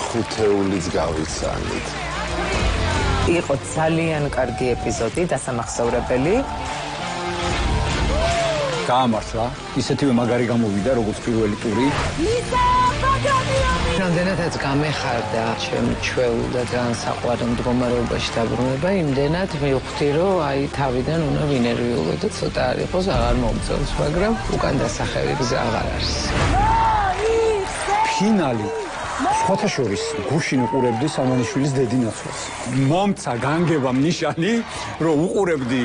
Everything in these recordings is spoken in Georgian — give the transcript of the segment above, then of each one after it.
ხუთეულიც გავიცანით. იყო ძალიან კარგი ეპიზოდი, დასამახსოვრებელი. გაამართლა, ისეთივე მაგარი გამოვიდა, როგორც პირველი ტური. რამდენადაც გამეხარდა ჩემ ჩვეულ და ძალიან საყვარელ მდგომარეობაში დაბრუნება, იმდენად მივხვდი, რომ აი თავიდან უნდა ვინერვიულო და ცოტა არ იყოს, აღარ მომწონს, მაგრამ უკან დასახევი გზა აღარ არის. ფინალი. სხვათა შორის გუშინ უყურებდი სამანიშვილის დედინაცვას. მომცა განგება ნიშანი, რომ უყურებდი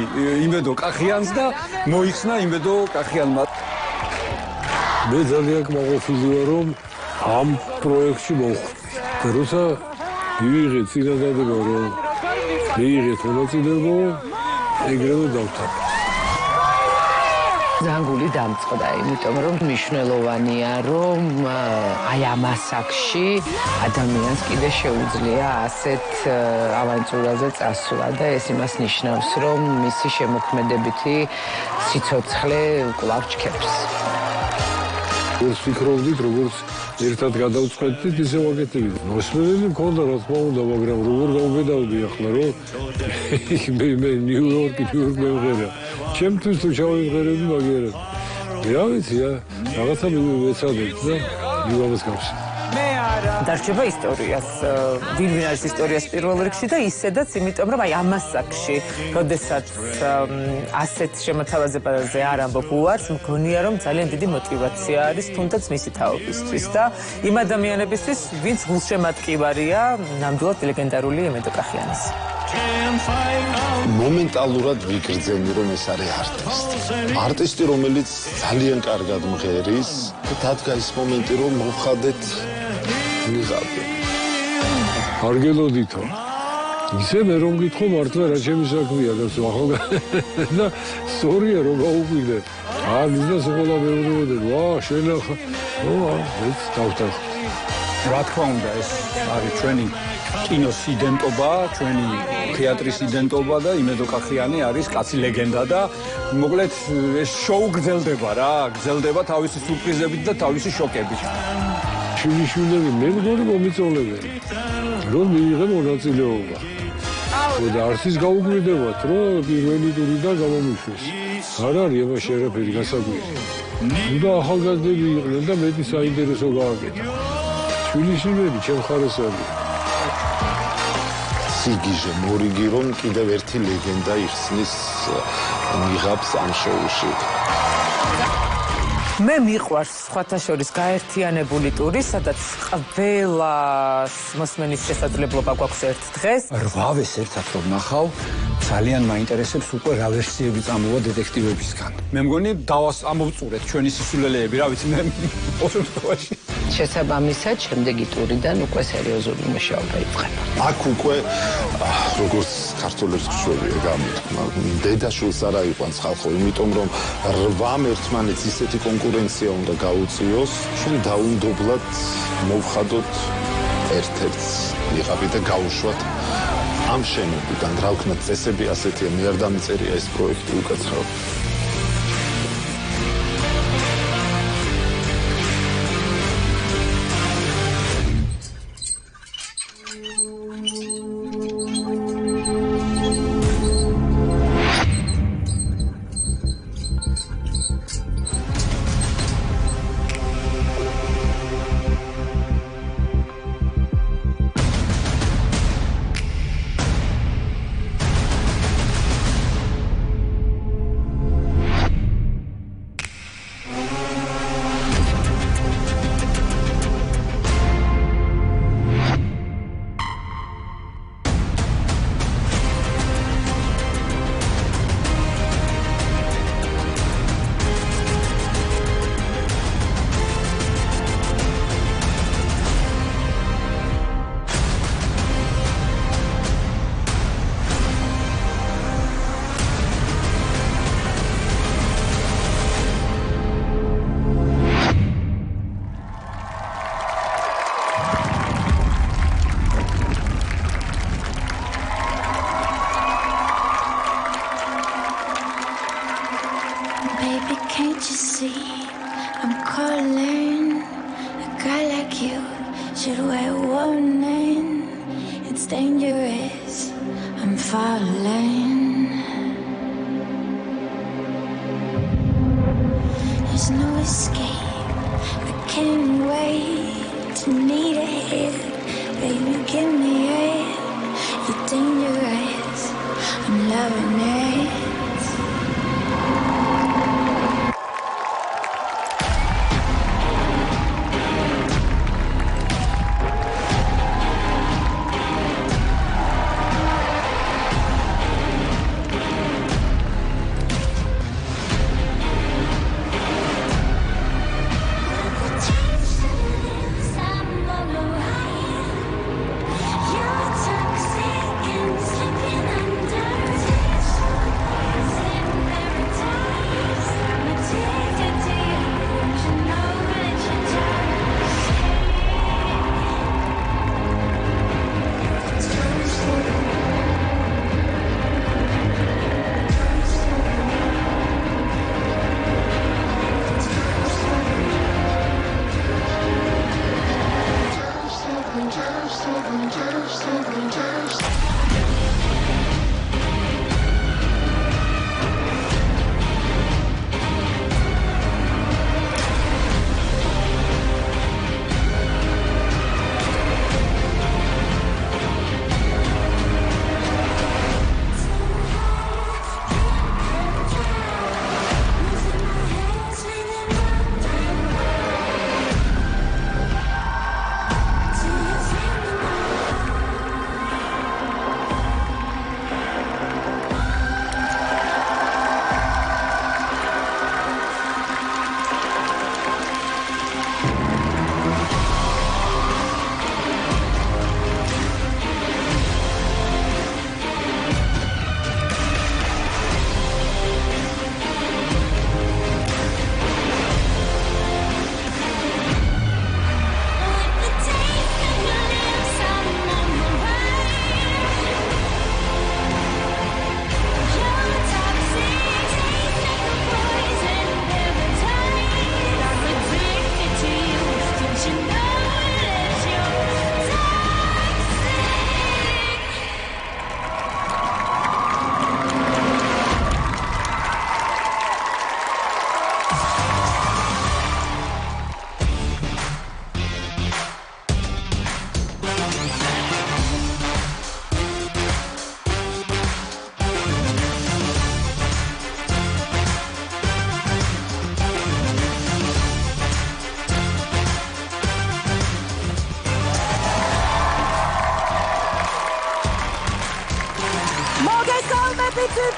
იმედო კახიანს და მოიხსნა იმედო კახიანმა. მე ძალიან კმაყოფილი ვარ, რომ ამ პროექტში მოვხვდი. და როცა მივიღეთ წინადადება, რომ მიიღეთ მონაწილეობა, ეგრევე დავთვალე. ზანგული დამწყდა, იმიტომ რომ მნიშვნელოვანია, რომ აი ამ ასაკში ადამიანს კიდე შეუძლია ასეთ ავანტურაზე წასვლა და ეს იმას ნიშნავს, რომ მისი შემოქმედებითი სიცოცხლე კვლავ ჩქეფს. როგორც ვფიქრობდით, როგორც ერთად გადავწყვეტით, ისე ვაკეთებთ. მოსმენელი მქონდა, რა თქმა უნდა, მაგრამ როგორ გავგედავდი ახლა, რომ მე ნიუ-იორკი მევღერა. ჩემთვის თუ ჩავიმღერები, მაგრამ რა ვიცი, რაღაცა მეცადეთ და მივამას გავსი. დარჩება ისტორიას, ვინ არის ისტორიას პირველ რიგში და ისედაც, იმიტომ რომ აი ამ ასაკში, როდესაც ასეთ შემოთავაზებაზე არ ამბობ უარს, მგონია რომ ძალიან დიდი мотиваცია არის თუნდაც მისი თაობისთვის და იმ ადამიანებისთვის, ვინც გულშემატკივარია ნამდვილად ლეგენდარული იმედო კახიანის. მომენტალურად ვიგრძენი, რომ ეს არის არტისტი. არტისტი, რომელიც ძალიან კარგად მღერის და დადგა ის მომენტი, რომ მოვხადეთ მიღავდი. არ გელოდითო. ისე მე რომ გითხო მართლა რა ჩემი საქმეა და ახლა სწორია რომ გაუკვირდე. მიზნას ყველა მეუბნებოდნენ, ვა, შენ ახლა. ეს დავთვალე. რა თქმა უნდა, ეს არის ჩვენი კინოს იდენტობა, ჩვენი თეატრის იდენტობა და იმედო კახიანი არის კაცი ლეგენდა და მოკლედ ეს შოუ გრძელდება რა, გრძელდება თავისი სურპრიზებით და თავისი შოკებით. შვილიშვილები მე მგონი მომიწონებენ, რომ მიიღე მონაწილეობა. და არც ის გაუკვირდებათ, რომ პირველი ტურიდან გამომიშვეს. არ არის ამაში არაფერი გასაკვირი. უნდა ახალგაზრდები იყვნენ და მეტი საინტერესო გააკეთა. შვილიშვილები ჩემ მხარეს არიან. სიგიჟე მორიგი, რომ კიდევ ერთი ლეგენდა იხსნის მიღავს ამ შოუში. მე მიყვარს სხვათა შორის გაერთიანებული ტური, სადაც ყველა მოსმენის შესაძლებლობა გვაქვს ერთ დღეს. რვავეს ერთად რომ ნახავ, ძალიან მაინტერესებს უკვე რა ვერსიები წამოვა დეტექტივებისგან. მე მგონი ამოვწურეთ ჩვენი სისულელეები, რა ვიცი, მე ყოველ შემთხვევაში. შესაბამისად, შემდეგი ტურიდან უკვე სერიოზული მუშაობა იწყება. აქ უკვე როგორც ქართველებს ხშვებია გამოთქმა, დედაშვილს არ აიყვანს ხალხო, იმიტომ რომ 8 ერთმანეთს ისეთი კონკურენცია უნდა გაუწიოს, ჩვენ დაუნდობლად მოვხადოთ ერთ-ერთს ვიღავი და გავუშვათ ამ შენობიდან. რა ვქნათ, წესები ასეთია, მე არ დამიწერია ეს პროექტი უკაცრავ. Baby, can't you see I'm calling? A guy like you should wear warning, it's dangerous. I'm falling. There's no escape. I can't wait to need it. Baby, give me it. You're dangerous. I'm loving it.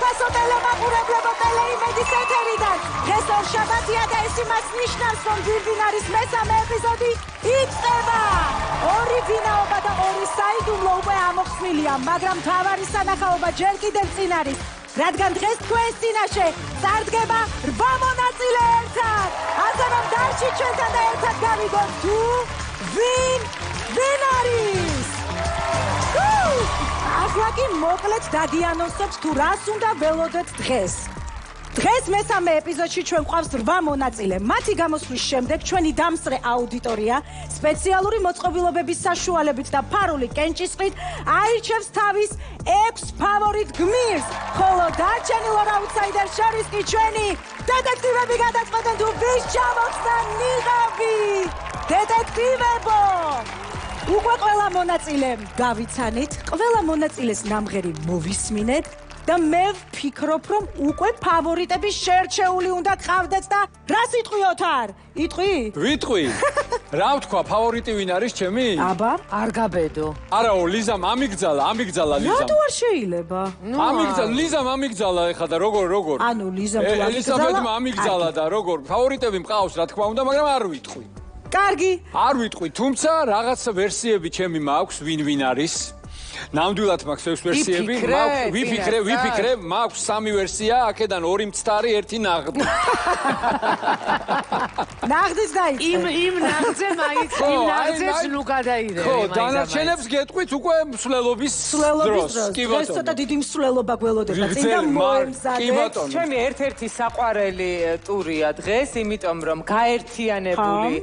ფასო ტელემაყურებლებო ტელეიმედის ეთერიდან. დღეს ორშაბათია და ეს იმას ნიშნავს, რომ გვირგვინარის მესამე ეპიზოდი იწყება. ორი ვინაობა და ორი საიდუმლო უკვე ამოხსნილია, მაგრამ მთავარი სანახაობა ჯერ კიდევ წინ არის. რადგან დღეს თქვენს წინაშე წარდგება 8 მონაწილე ერთად. ასე რომ დარჩით ჩვენთან და ერთად გავიგოთ თუ ვინ არის. ახლა კი მოკლედ დაგიანონსებთ თუ რას უნდა ველოდეთ დღეს. დღეს მესამე ეპიზოდში ჩვენ გვყავს 8 მონაწილე. მათი გამოსვლის შემდეგ ჩვენი დამსწრე აუდიტორია სპეციალური მოწყობილობების საშუალებით და ფარული კენჭისყრით აირჩევს თავის 6 ფავორიტ გმირს, ხოლო დარჩენილ აუტსაიდერს შორის კი ჩვენი დეტექტივები გადაწყვეტენ თუ ვის ჩამოხსნა ნიღაბი. დეტექტივებო! უკვე ყველა მონაწილე გავიცანით, ყველა მონაწილეს ნამღერი მოვისმინეთ და მე ვფიქრობ, რომ უკვე ფავორიტების შერჩეული უნდა გყავდეთ და რას იტყვიოთ არ? იტყვი? ვიტყვი. რა ვთქვა, ფავორიტი ვინ არის ჩემი? აბა, არ გაბედო. არაო, ლიზამ ამიგძალა ლიზამ. რატო არ შეიძლება? ლიზამ ამიგძალა ეხლა და როგორ? ანუ ლიზამ თუ ამიგძალა? ელისაბედმა ამიგძალა და როგორ? ფავორიტები მყავს, რა თქმა უნდა, მაგრამ არ ვიტყვი. კარგი. არ ვიტყვი, თუმცა რაღაცა ვერსიები ჩემი მაქვს, ვინ არის. ნამდვილად მაქვს ეს ვერსიები, ვიფიქრე, მაქვს 3 ვერსია, აქედან 2 მცდარი, 1 ნაღდი. ნაღდის დაიწყე. იმ ნაღდზე მაინც იმ ნაღდზეც ნუ გადაირევი. ხო, დანარჩენებს გეტყვით უკვე მსვლელობის დროს. კი ბატონო. ეს ცოტა დიდი მსვლელობა გველოდება. წინ და მოემზადეთ. ჩემი ერთ-ერთი საყვარელი ტურია დღეს, იმიტომ რომ გაერთიანებული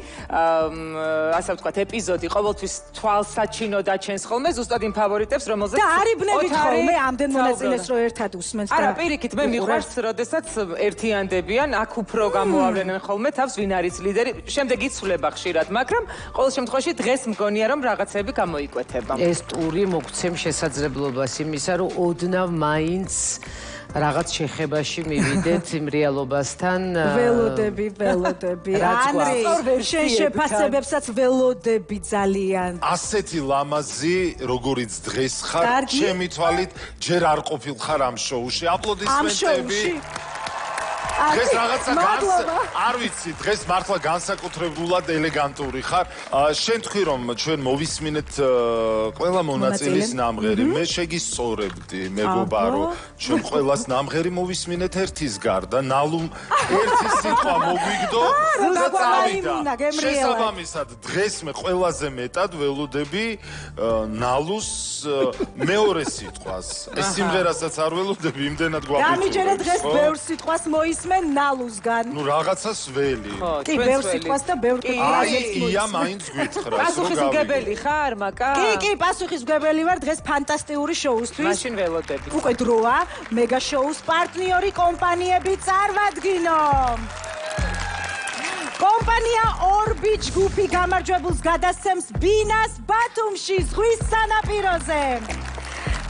ასე ვთქვათ, ეპიზოდი ყოველთვის თვალსაჩინო დაჩენს ხოლმე ზუსტად იმ ფავორიტებს, რომელზეც და არიბნებით ხოლმე ამდენ მონაწილეს რო ერთად უსმენთ და არა, პირიქით, მე მიყვარს, როდესაც ერთიანდებიან, აქ უფრო გამოავლენენ ხოლმე თავს, ვინ არის ლიდერი, შემდეგ იცვლება ხშირად, მაგრამ ყოველ შემთხვევაში დღეს მგონია რომ რაღაცები გამოიკვეთება. ეს ტური მოგცემ შესაძლებლობას იმისა, რომ ოდნავ მაინც რაღაც შეხებაში მივიდეთ იმ რეალობასთან. ველოდები. ანრი, შენ შეფასებებსაც ველოდები ძალიან. ასეთი ლამაზი, როგორიც დღეს ხარ, ჩემი თვალით ჯერ არ ყოფილხარ ამ შოუში. აპლოდისმენტები. დღეს რაღაცა არ ვიცი, დღეს მართლა განსაკუთრებულად ელეგანტური ხარ. შენ თქვი რომ ჩვენ მოვისმინეთ ყველა მონაწილის ნამღერი. მე შეგისწორებდი, მეგობარო, ჩვენ ყველას ნამღერი მოვისმინეთ ერთის გარდა. ნალუმ ერთი სიტყვა მოგვიგდო და წავიდა. შესაბამისად, დღეს მე ყველაზე მეტად ველოდები ნალუს მეორე სიტყვას. ეს სიმღერასაც არ ველოდები, იმდენად გვაგვიწურებს. გამიჯერე დღეს ბევრ სიტყვას მოისმენ ნალუსგან. ნუ რაღაცას ველი. კი, ბევრ სიტყვას და ბევრ კითხვას. ია მაინც გითხრას, რომ პასუხისმგებელი ხარ, მაკა? კი, პასუხისმგებელი ვარ დღეს ფანტასტიკური შოუსთვის. მაშინ ველოდები. უკვე დროა მეგა შოუს პარტნიორი კომპანიები წარმადგინო. კომპანია ორბი ჯგუფი გამარჯვებულს გადასცემს ბინას ბათუმში ზღვის სანაპიროზე.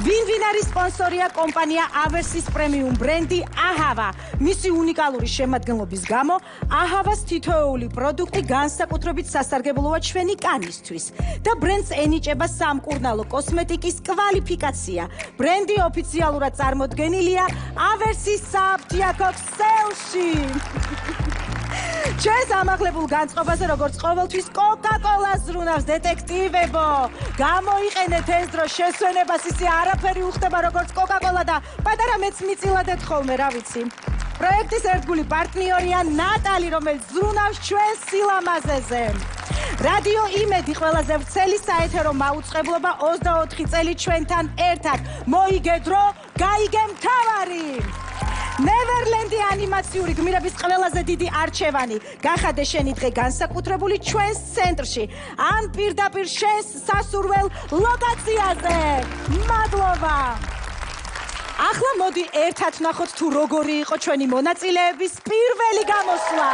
ვინ არის სპონსორია კომპანია ავერსის პრემიუმ ბრენდი აჰავა. მისი უნიკალური შემადგენლობის გამო აჰავას თითოეული პროდუქტი განსაკუთრებით სასარგებლოა ჩვენი კანისთვის და ბრენდს ენიჭება სამკურნალო კოსმეტიკის კვალიფიკაცია. ბრენდი ოფიციალურად წარმოდგენილია ავერსის საფთიაქო ქსელში. ჩვენს ამაღლებულ განწყობაზე, როგორც ყოველთვის კოკა-კოლას ზრუნავს დეტექტივებო. გამოიყენეთ ეს დრო შესვენებას, ისე არაფერი უხდება როგორც კოკა-კოლა და პატარა მეც მიწილადეთ ხოლმე, რა ვიცი. პროექტის ერთგული პარტნიორია ნატალი, რომელიც ზრუნავს ჩვენს სილამაზეზე. რადიო იმედი ყველაზე ვრცელი საეთერო მაუწყებლობა 24 წელი ჩვენთან ერთად. მოიგე დრო, გაიგე მთავარი. ნევერლენდი ანიმაციური გმირების ყველაზე დიდი არჩევანი. გახადე შენი დღე განსაკუთრებული ჩვენს ცენტრში. ან პირდაპირ შენს სასურველ ლოკაციაზე. მადლობა. ახლა მოდი ერთად ვნახოთ თუ როგორი იყო ჩვენი მონაწილეების პირველი გამოსვლა.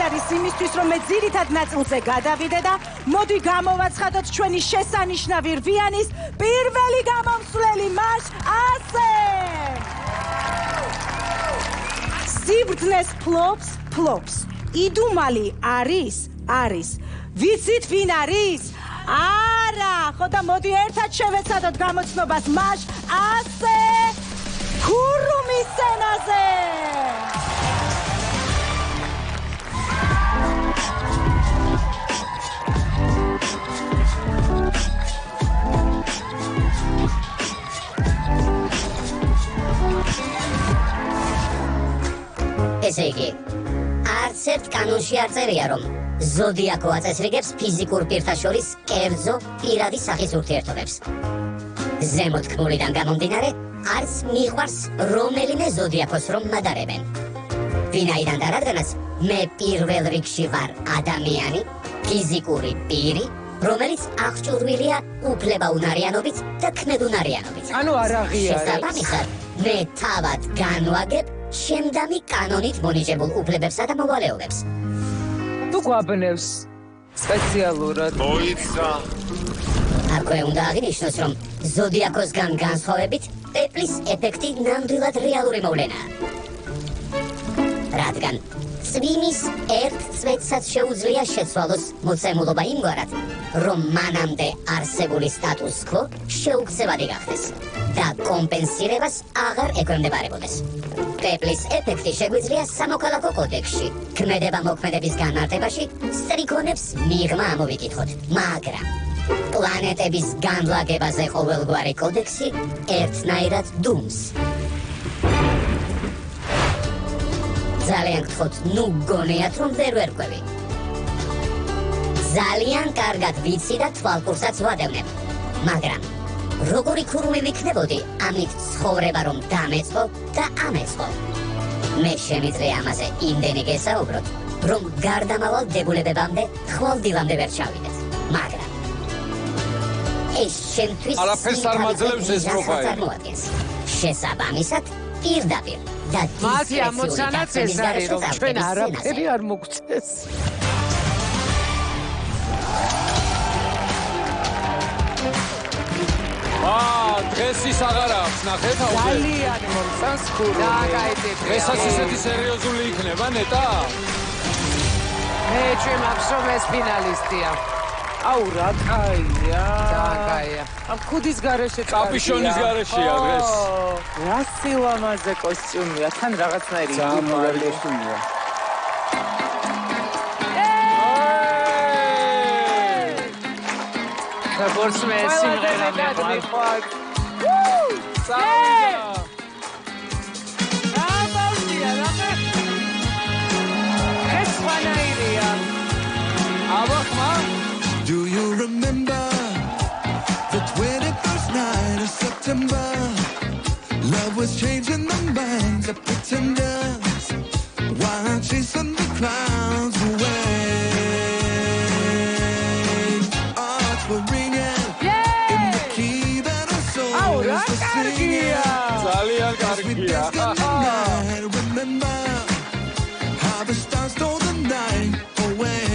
მუდმივად არის იმისთვის, რომ მე ძირითად ნაწილზე გადავიდე და მოდი გამოვაცხადოთ ჩვენი შესანიშნავი რვიანის პირველი გამომსვლელი მას ასე. სიბრძნეს ფლობს. იდუმალი არის. ვიცით ვინ არის? არა, ხო და მოდი ერთად შევეცადოთ გამოცნობას მას ასე. ქურუმის სცენაზე. ესე იგი, არც ერთ კანონში არ წერია, რომ ზოდიაკო აწესრიგებს ფიზიკურ პირთა შორის კერძო პირადი სახის ურთიერთობებს. ზემოთ თქმულიდან გამომდინარე, არც მიყვარს რომელიმე ზოდიაკოს რომ მადარებენ. ვინაიდან და რადგანაც მე პირველ რიგში ვარ ადამიანი, ფიზიკური პირი, რომელიც აღჭურვილია უფლებაუნარიანობით და ქმედუნარიანობით. ანუ არ აღიარებს. შესაბამისად, მე თავად განვაგებ შემდამი კანონით მონიჭებულ უფლებებსა და მოვალეობებს. თუ გვაბნევს სპეციალურად. მოიცა. აქვე უნდა აღინიშნოს, რომ ზოდიაკოსგან განსხვავებით, პეპლის ეფექტი ნამდვილად რეალური მოვლენაა. რადგან წვიმის ერთ წვეთსაც შეუძლია შეცვალოს მოცემულობა იმგვარად, რომ მანამდე არსებული სტატუს კვო შეუქცევადი გახდეს და კომპენსირებას აღარ ექვემდებარებოდეს. პეპლის ეფექტი შეგვიძლია სამოქალაქო კოდექსში, ქმედება-მოქმედების განმარტებაში სტრიქონებს მიღმა ამოვიკითხოთ, მაგრამ პლანეტების განლაგებაზე ყოველგვარი კოდექსი ერთნაირად დუმს. ძალიან გთხოვთ, ნუ გონიათ, რომ ვერ ვერკვევი. ძალიან კარგად ვიცი და თვალყურსაც ვადევნებ, მაგრამ როგორი ქურუმი ვიქნებოდი ამით ცხოვრება რომ დამეწყო და ამეწყო. მე შემიძლია ამაზე იმდენი გესაუბროთ, რომ გარდამავალ დებულებებამდე ხვალდილამდე ვერ ჩავიდეთ, მაგრამ ეს შემთთვის არაფერს არ მაძლევს ეს პროფაილი. შესაბამისად პირდაპირ და მათი ამოცანაც ეს არის, რომ ჩვენ არაფერი არ მოგწეს. დღეს ის აღარ აქვს, ნახეთ აუგე. ძალიან მომწონს ქურუმი. დაგაიწეთ. დღესაც ისეთი სერიოზული იქნება, ნეტა? მე ჩვენ მაქვს რომ ეს ფინალისტია. აუ რა კაია. დაგაია. ამ ქუდის გარეშე კაპიშონის გარეშეა დღეს. რა სილამაზე კოსტიუმია, თან რაღაცნაირი ძალიან კოსტიუმია. როგორც მე სიმღერა მეყვარ. Do you remember the 21st night of September? Love was changing the minds of pretenders while chasing the clouds away. Hearts were ringing in the key that our souls were singing. ძალიან As we კარგია. danced in the night, remember how the stars stole the night away.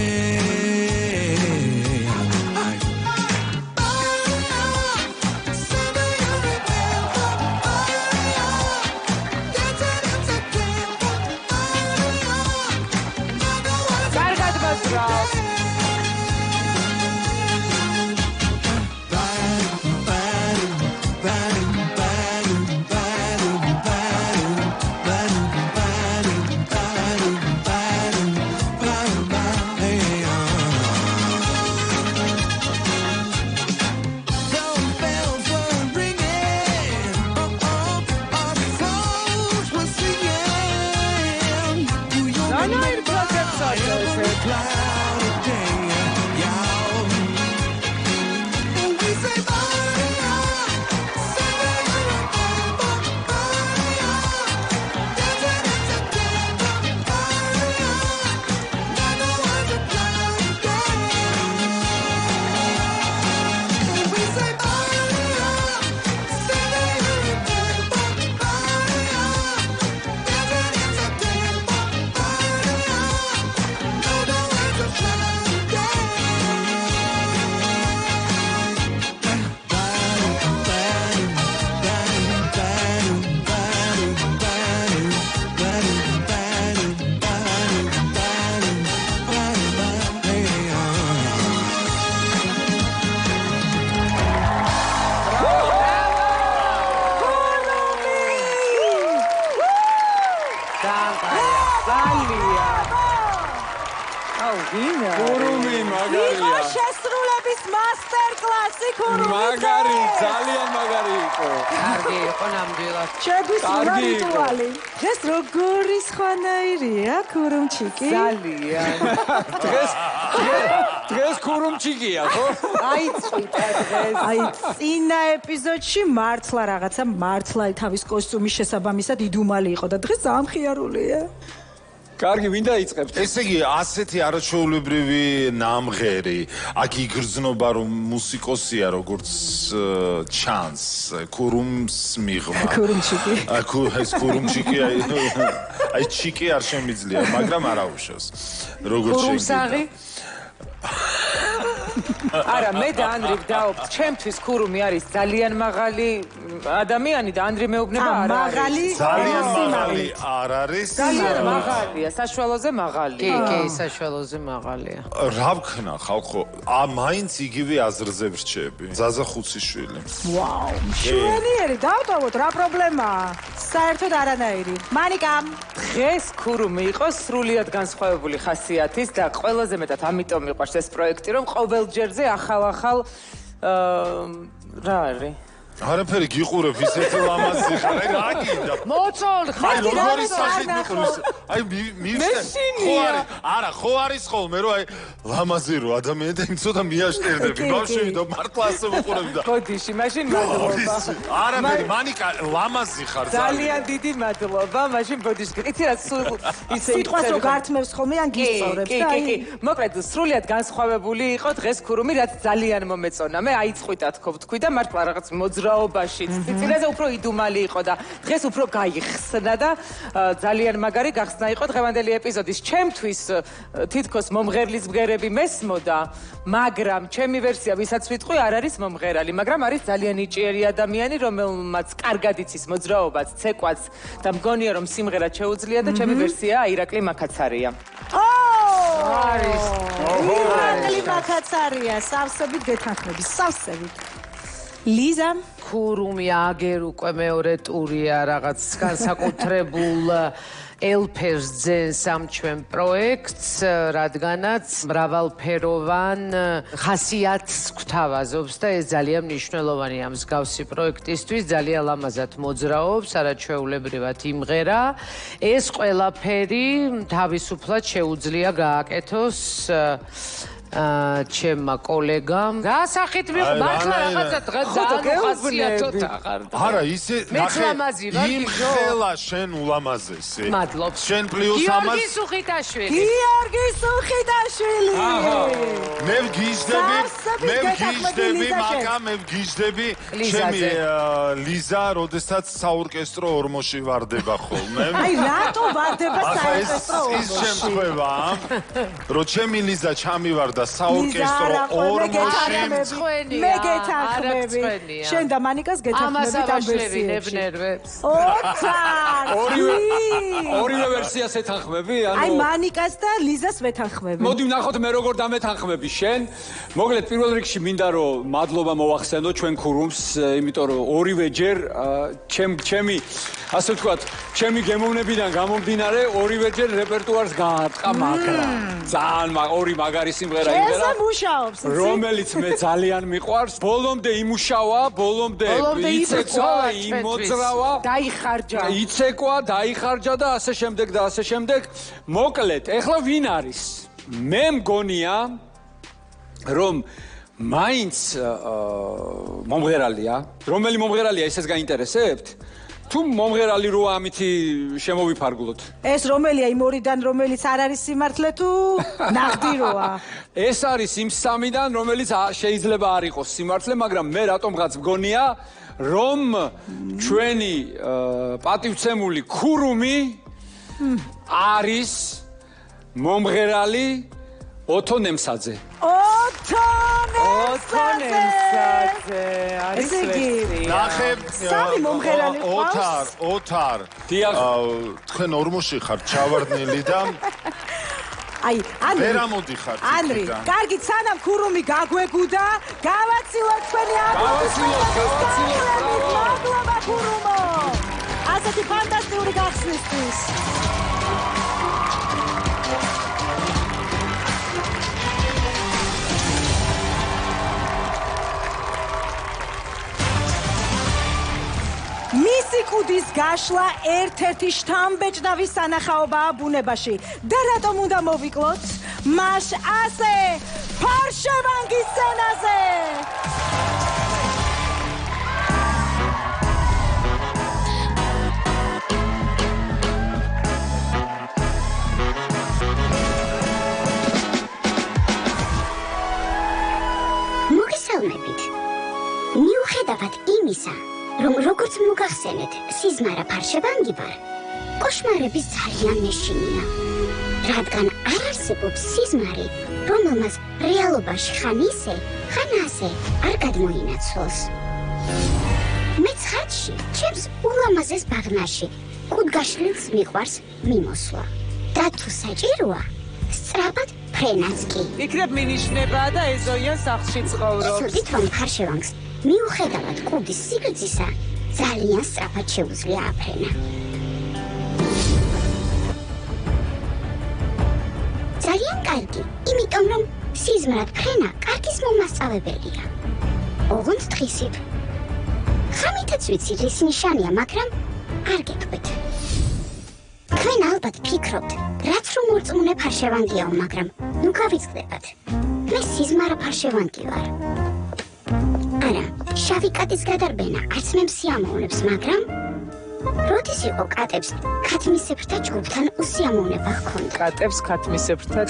ვინა? ქურუმი მაგარია. იყო შესრულების მასტერკლასი ქურუმის. მაგარი, ძალიან მაგარი იყო. კარგი იყო ნამდვილად. შეგვისურვა რიტუალი. დღეს როგორი სხვანაირია ქურუმჩიკი? ძალიან. დღეს ქურუმჩიკია, ხო? აიწვიტა დღეს. აი, წინა ეპიზოდში მართლა რაღაცა მართლა თავის კოსტუმის შესაბამისად იდუმალი იყო და დღეს ამხიარულია. კარგი, ვინ დაიწყებთ? ესე იგი, ასეთი არაჩვეულებრივი ნამღერი, აქ იგრძნობა რომ მუსიკოსია, როგორც ჩანს, ქურუმს მიღმა. ქურუმჩიკი. ეს ქურუმჩიკი აი ჩიკი არ შემიძლია, მაგრამ არ აუშავს. როგორც ქურუმსაღი? არა, მე და ანდრი ვდაობთ. ჩემთვის ქურუმი არის ძალიან მაღალი ადამიანი და ანდრი მეუბნება არ არის. მაღალი? ძალიან მაღალი არ არის. ძალიან მაღალია, საშუალოზე მაღალია. კი, საშუალოზე მაღალია. რა ვქნა ხალხო? მაინც იგივე აზრზე ვრჩები. ზაზა ხუციშვილი. ვაუ, მშვენიერი, დავტოვოთ, რა პრობლემაა? საერთოდ არანაირი. მანიკა, დღეს ქურუმი იყო სრულიად განსხვავებული ხასიათის და ყველაზე მეტად ამიტომ მიყვარს ეს პროექტი, რომ ყოველ ჯერზე ახალ-ახალ რა არის? არაფერი გიყურებ ისეთი ლამაზი ხარ, აი რა გინდა? მოწოლ ხარ. აი როგორი სახით მიყურს? აი ხო არის? არა, ხო არის ხოლმე რომ აი ლამაზი რო ადამიანი და იმ ცოტა მიაშტერდები. ბავშვები და მართლა ასე ვუყურებ და გოდიში, მაშინ მადლობა. არაფერი, მანიკა ლამაზი ხარ ძალიან დიდი მადლობა. მაშინ გოდიში, იცი რა სულ ისე სიტყვას რო გართმევს ხოლმე ან გისწორებს და კი. მოკლედ სრულიად განსხვავებული იყო დღეს ქურუმი, რაც ძალიან მომეწონა. მე აიწყვიტა თქვი და მართლა რაღაც მოძრაობაში ციცილაზე უფრო იდუმალი იყო და დღეს უფრო გაიხსნა და ძალიან მაგარი გახსნა იყო დღევანდელი ეპიზოდის. ჩემთვის თითქოს მომღერლის ბგერები მესმოდა, მაგრამ ჩემი ვერსია, ვისაც ვიტყვი, არ არის მომღერალი, მაგრამ არის ძალიან ნიჭიერი ადამიანი, რომელმაც კარგად იცის მოძრაობას, ცეკვას და მგონია რომ სიმღერა შეუძლია და ჩემი ვერსია ირაკლი მაკაცარია. არის. ირაკლი მაკაცარია, სავსებით გეთანხმები, სავსებით. ლიზა ქურუმი აგერ უკვე მეორე ტურია რაღაც განსაკუთრებულ ელფერს ძენს ამ ჩვენ პროექტს, რადგანაც მრავალფეროვან ხასიათს გვთავაზობს და ეს ძალიან მნიშვნელოვანია ამ მსგავსი პროექტისთვის, ძალიან ლამაზად მოძრაობს, არაჩვეულებრივად იმღერა. ეს ყველაფერი თავისუფლად შეუძლია გააკეთოს ჩემმა კოლეგამ. გასახით მართლა რაღაცა დღეს ძალიან ხასიათოთ აღარ. არა, ისე ლამაზი ვარ, იმხელა შენ ულამაზესი. მადლობს. შენ პლუს ამას გიორგი სუხიტაშვილი. გიორგი სუხიტაშვილი. მე ვგიჟდები, მაგა მე ვგიჟდები ჩემი ლიზა, როდესაც საორკესტრო ორმოში ვარდება ხოლმე. აი რატო ვარდება საორკესტრო ორმოში? ის შემთხვევა, რომ ჩემი ლიზა ჩამივარდა საორკესტრო ორმოში. მე გეთანხმები. შენ და მანიკას გეთანხმებით ამ ვერსიებში. ორივე ვერსიას ეთანხმები? აი მანიკას და ლიზას ვეთანხმები. მოდი ვნახოთ მე როგორ დამეთანხმები შენ. მოკლედ პირველ რიგში მინდა რომ მადლობა მოვახსენო ჩვენ ქურუმს, იმიტომ რომ ორივე ჯერ ჩემი ასე ვთქვათ, ჩემი გემოვნებიდან გამომდინარე ორივე ჯერ რეპერტუარს გაარტყა მაგრა. ძალიან ორი მაგარი სიმღერა იმღერა. ესე მუშაობს, იცი? რომელიც მე ძალიან მიყვარს. ბოლომდე იმუშავა, ბოლომდე იცეკვა, იმოძრავა, დაიხარჯა. იცეკვა, დაიხარჯა და ასე შემდეგ და ასე შემდეგ. მოკლედ, ეხლა ვინ არის? მე მგონია რომ მაინც მომღერალია. რომელი მომღერალია, ესეც გაინტერესებთ? თუ მომღერალი როა ამითი შემოვიფარგლოთ. ეს რომელია იმ ორიდან, რომელიც არ არის სიმართლე თუ ნახდი როა? ეს არის იმ სამიდან, რომელიც შეიძლება არ იყოს სიმართლე, მაგრამ მე რატომღაც მგონია, რომ ჩვენი პატივცემული ქურუმი არის მომღერალი ოთო ნემსაძე. ოთონემსაძე არის ვერსია. ნახე სამი მომღერალი ყავს. ოთარ. თქვენ ორმოში ხართ ჩავარდნილი და აი, ანდრი. ვერ ამოდიხართ. ანდრი, კარგი, სანამ ქურუმი გაგვეგუდა, გავაცილოთ თქვენი მადლობა ქურუმო. ასეთი ფანტასტიკური გახსნისთვის. მისი კუდის გაშლა ერთ-ერთი შთამბეჭდავი სანახაობაა ბუნებაში და რატომ უნდა მოვიკლოთ მას ასე ფარშევანგის სცენაზე. მოგესალმებით. მიუხედავად იმისა, რომ როგორც მოგახსენეთ, სიზმარა ფარშევანგი ვარ, კოშმარების ძალიან მეშინია, რადგან არ არსებობს სიზმარი, რომელმაც რეალობაში ხან ისე, ხან ასე არ გადმოინაცვლოს. მე ცხადში, ჩემს ულამაზეს ბაღნაში, კუდგაშლილს მიყვარს მიმოსვლა. და თუ საჭიროა, სწრაფად ფრენაც კი. იქნებ მინიშნებაა და ეზოიან სახლში ცხოვრობს. იცოდით, რომ ფარშევანგს მიუხედავად კუდის სიგრძისა, ძალიან სწრაფად შეუძლია აფრენა. ძალიან კარგი, იმიტომ რომ სიზმრად ფრენა კარგის მომასწავებელია. ოღონდ დღისით. ხამითაც ვიცი, რის ნიშანია, მაგრამ არ გეტყვით. თქვენ ალბათ ფიქრობთ, რაც რომ მორწმუნე ფარშევანგიაო, მაგრამ ნუ გავიწყდებათ. მე სიზმარა ფარშევანგი ვარ. არა, შავი კატის გადარბენა არც მე მსიამოვნებს, მაგრამ როდის იყო კატებს ქათმისებრთა ჯგუფთან უსიამოვნება ჰქონდა? კატებს ქათმისებრთა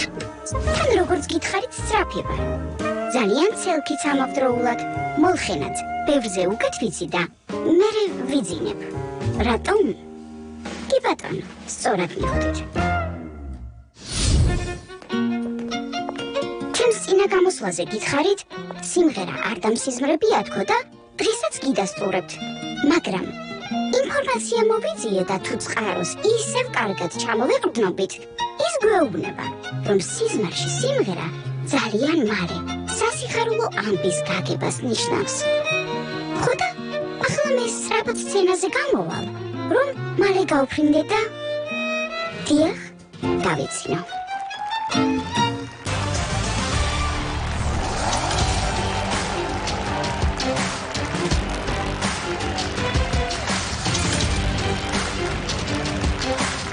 თან როგორც გითხარით, სწრაფი ვარ. ძალიან ცელქიც ამავდროულად, molxenაც ბევრზე უკეთ ვიცი და მე ვიძინებ. რატომ? კი ბატონო, სწორად მიხვდით. ჩემს წინა გამოსვლაზე გითხარით, სიმღერა არ დამსიზმრებია თქო და დღესაც გიდასტურებთ, მაგრამ ინფორმაცია მოვიძიე და თუ წყაროს ისევ კარგად ჩამოვეყრდნობით, ის გვეუბნება, რომ სიზმარში სიმღერა ძალიან მალე სასიხარულო ამბის გაგებას ნიშნავს. ხო და ახლა მე სწრაფად სცენაზე გამოვალ, რომ მალე გავფრინდე და დიახ, დავიცინო.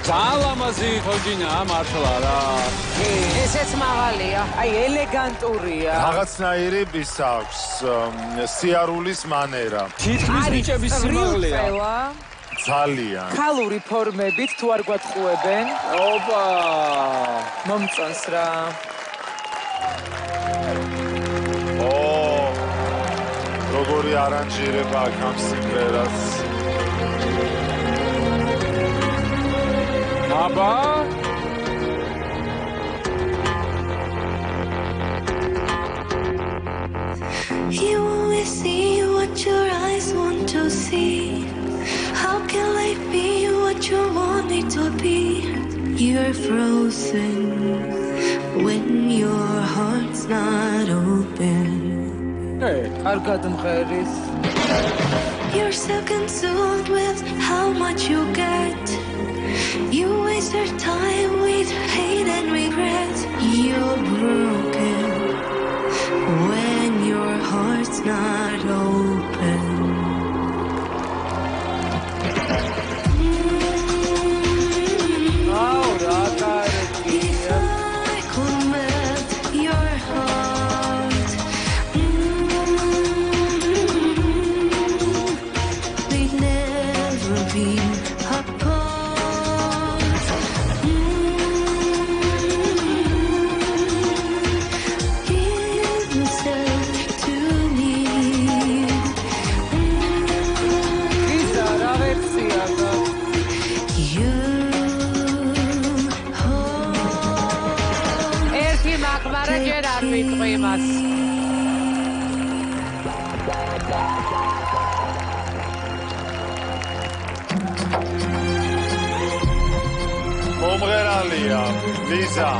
ძალამაზი თოჯინა მართლა რა. ესეც მაღალია. აი ელეგანტურია. რაღაცნაირი ის აქვს სიარულის მანერა. თითქმის ბიჭების სიმაღლეა. ძალიან. ქალური ფორმებით თუ არ გვატყუებენ? ოპა. მომწონს რა. როგორი არანჟირება აქვს ამ სიმღერას. აბა You only see what your eyes want to see. How can life be what you want it to be? You're frozen when your heart's not open. კარგად მღერის. You're so consumed with how much you get. You waste your time with hate and regret. You're broken when your heart's not open. If I could melt your heart, we'd never be apart. Give yourself to me. ისა რა ვერსია გაქვს? You ერთი მაგმარა ჯერ არ ვიტყვი მას. მომღერალია ლიზა.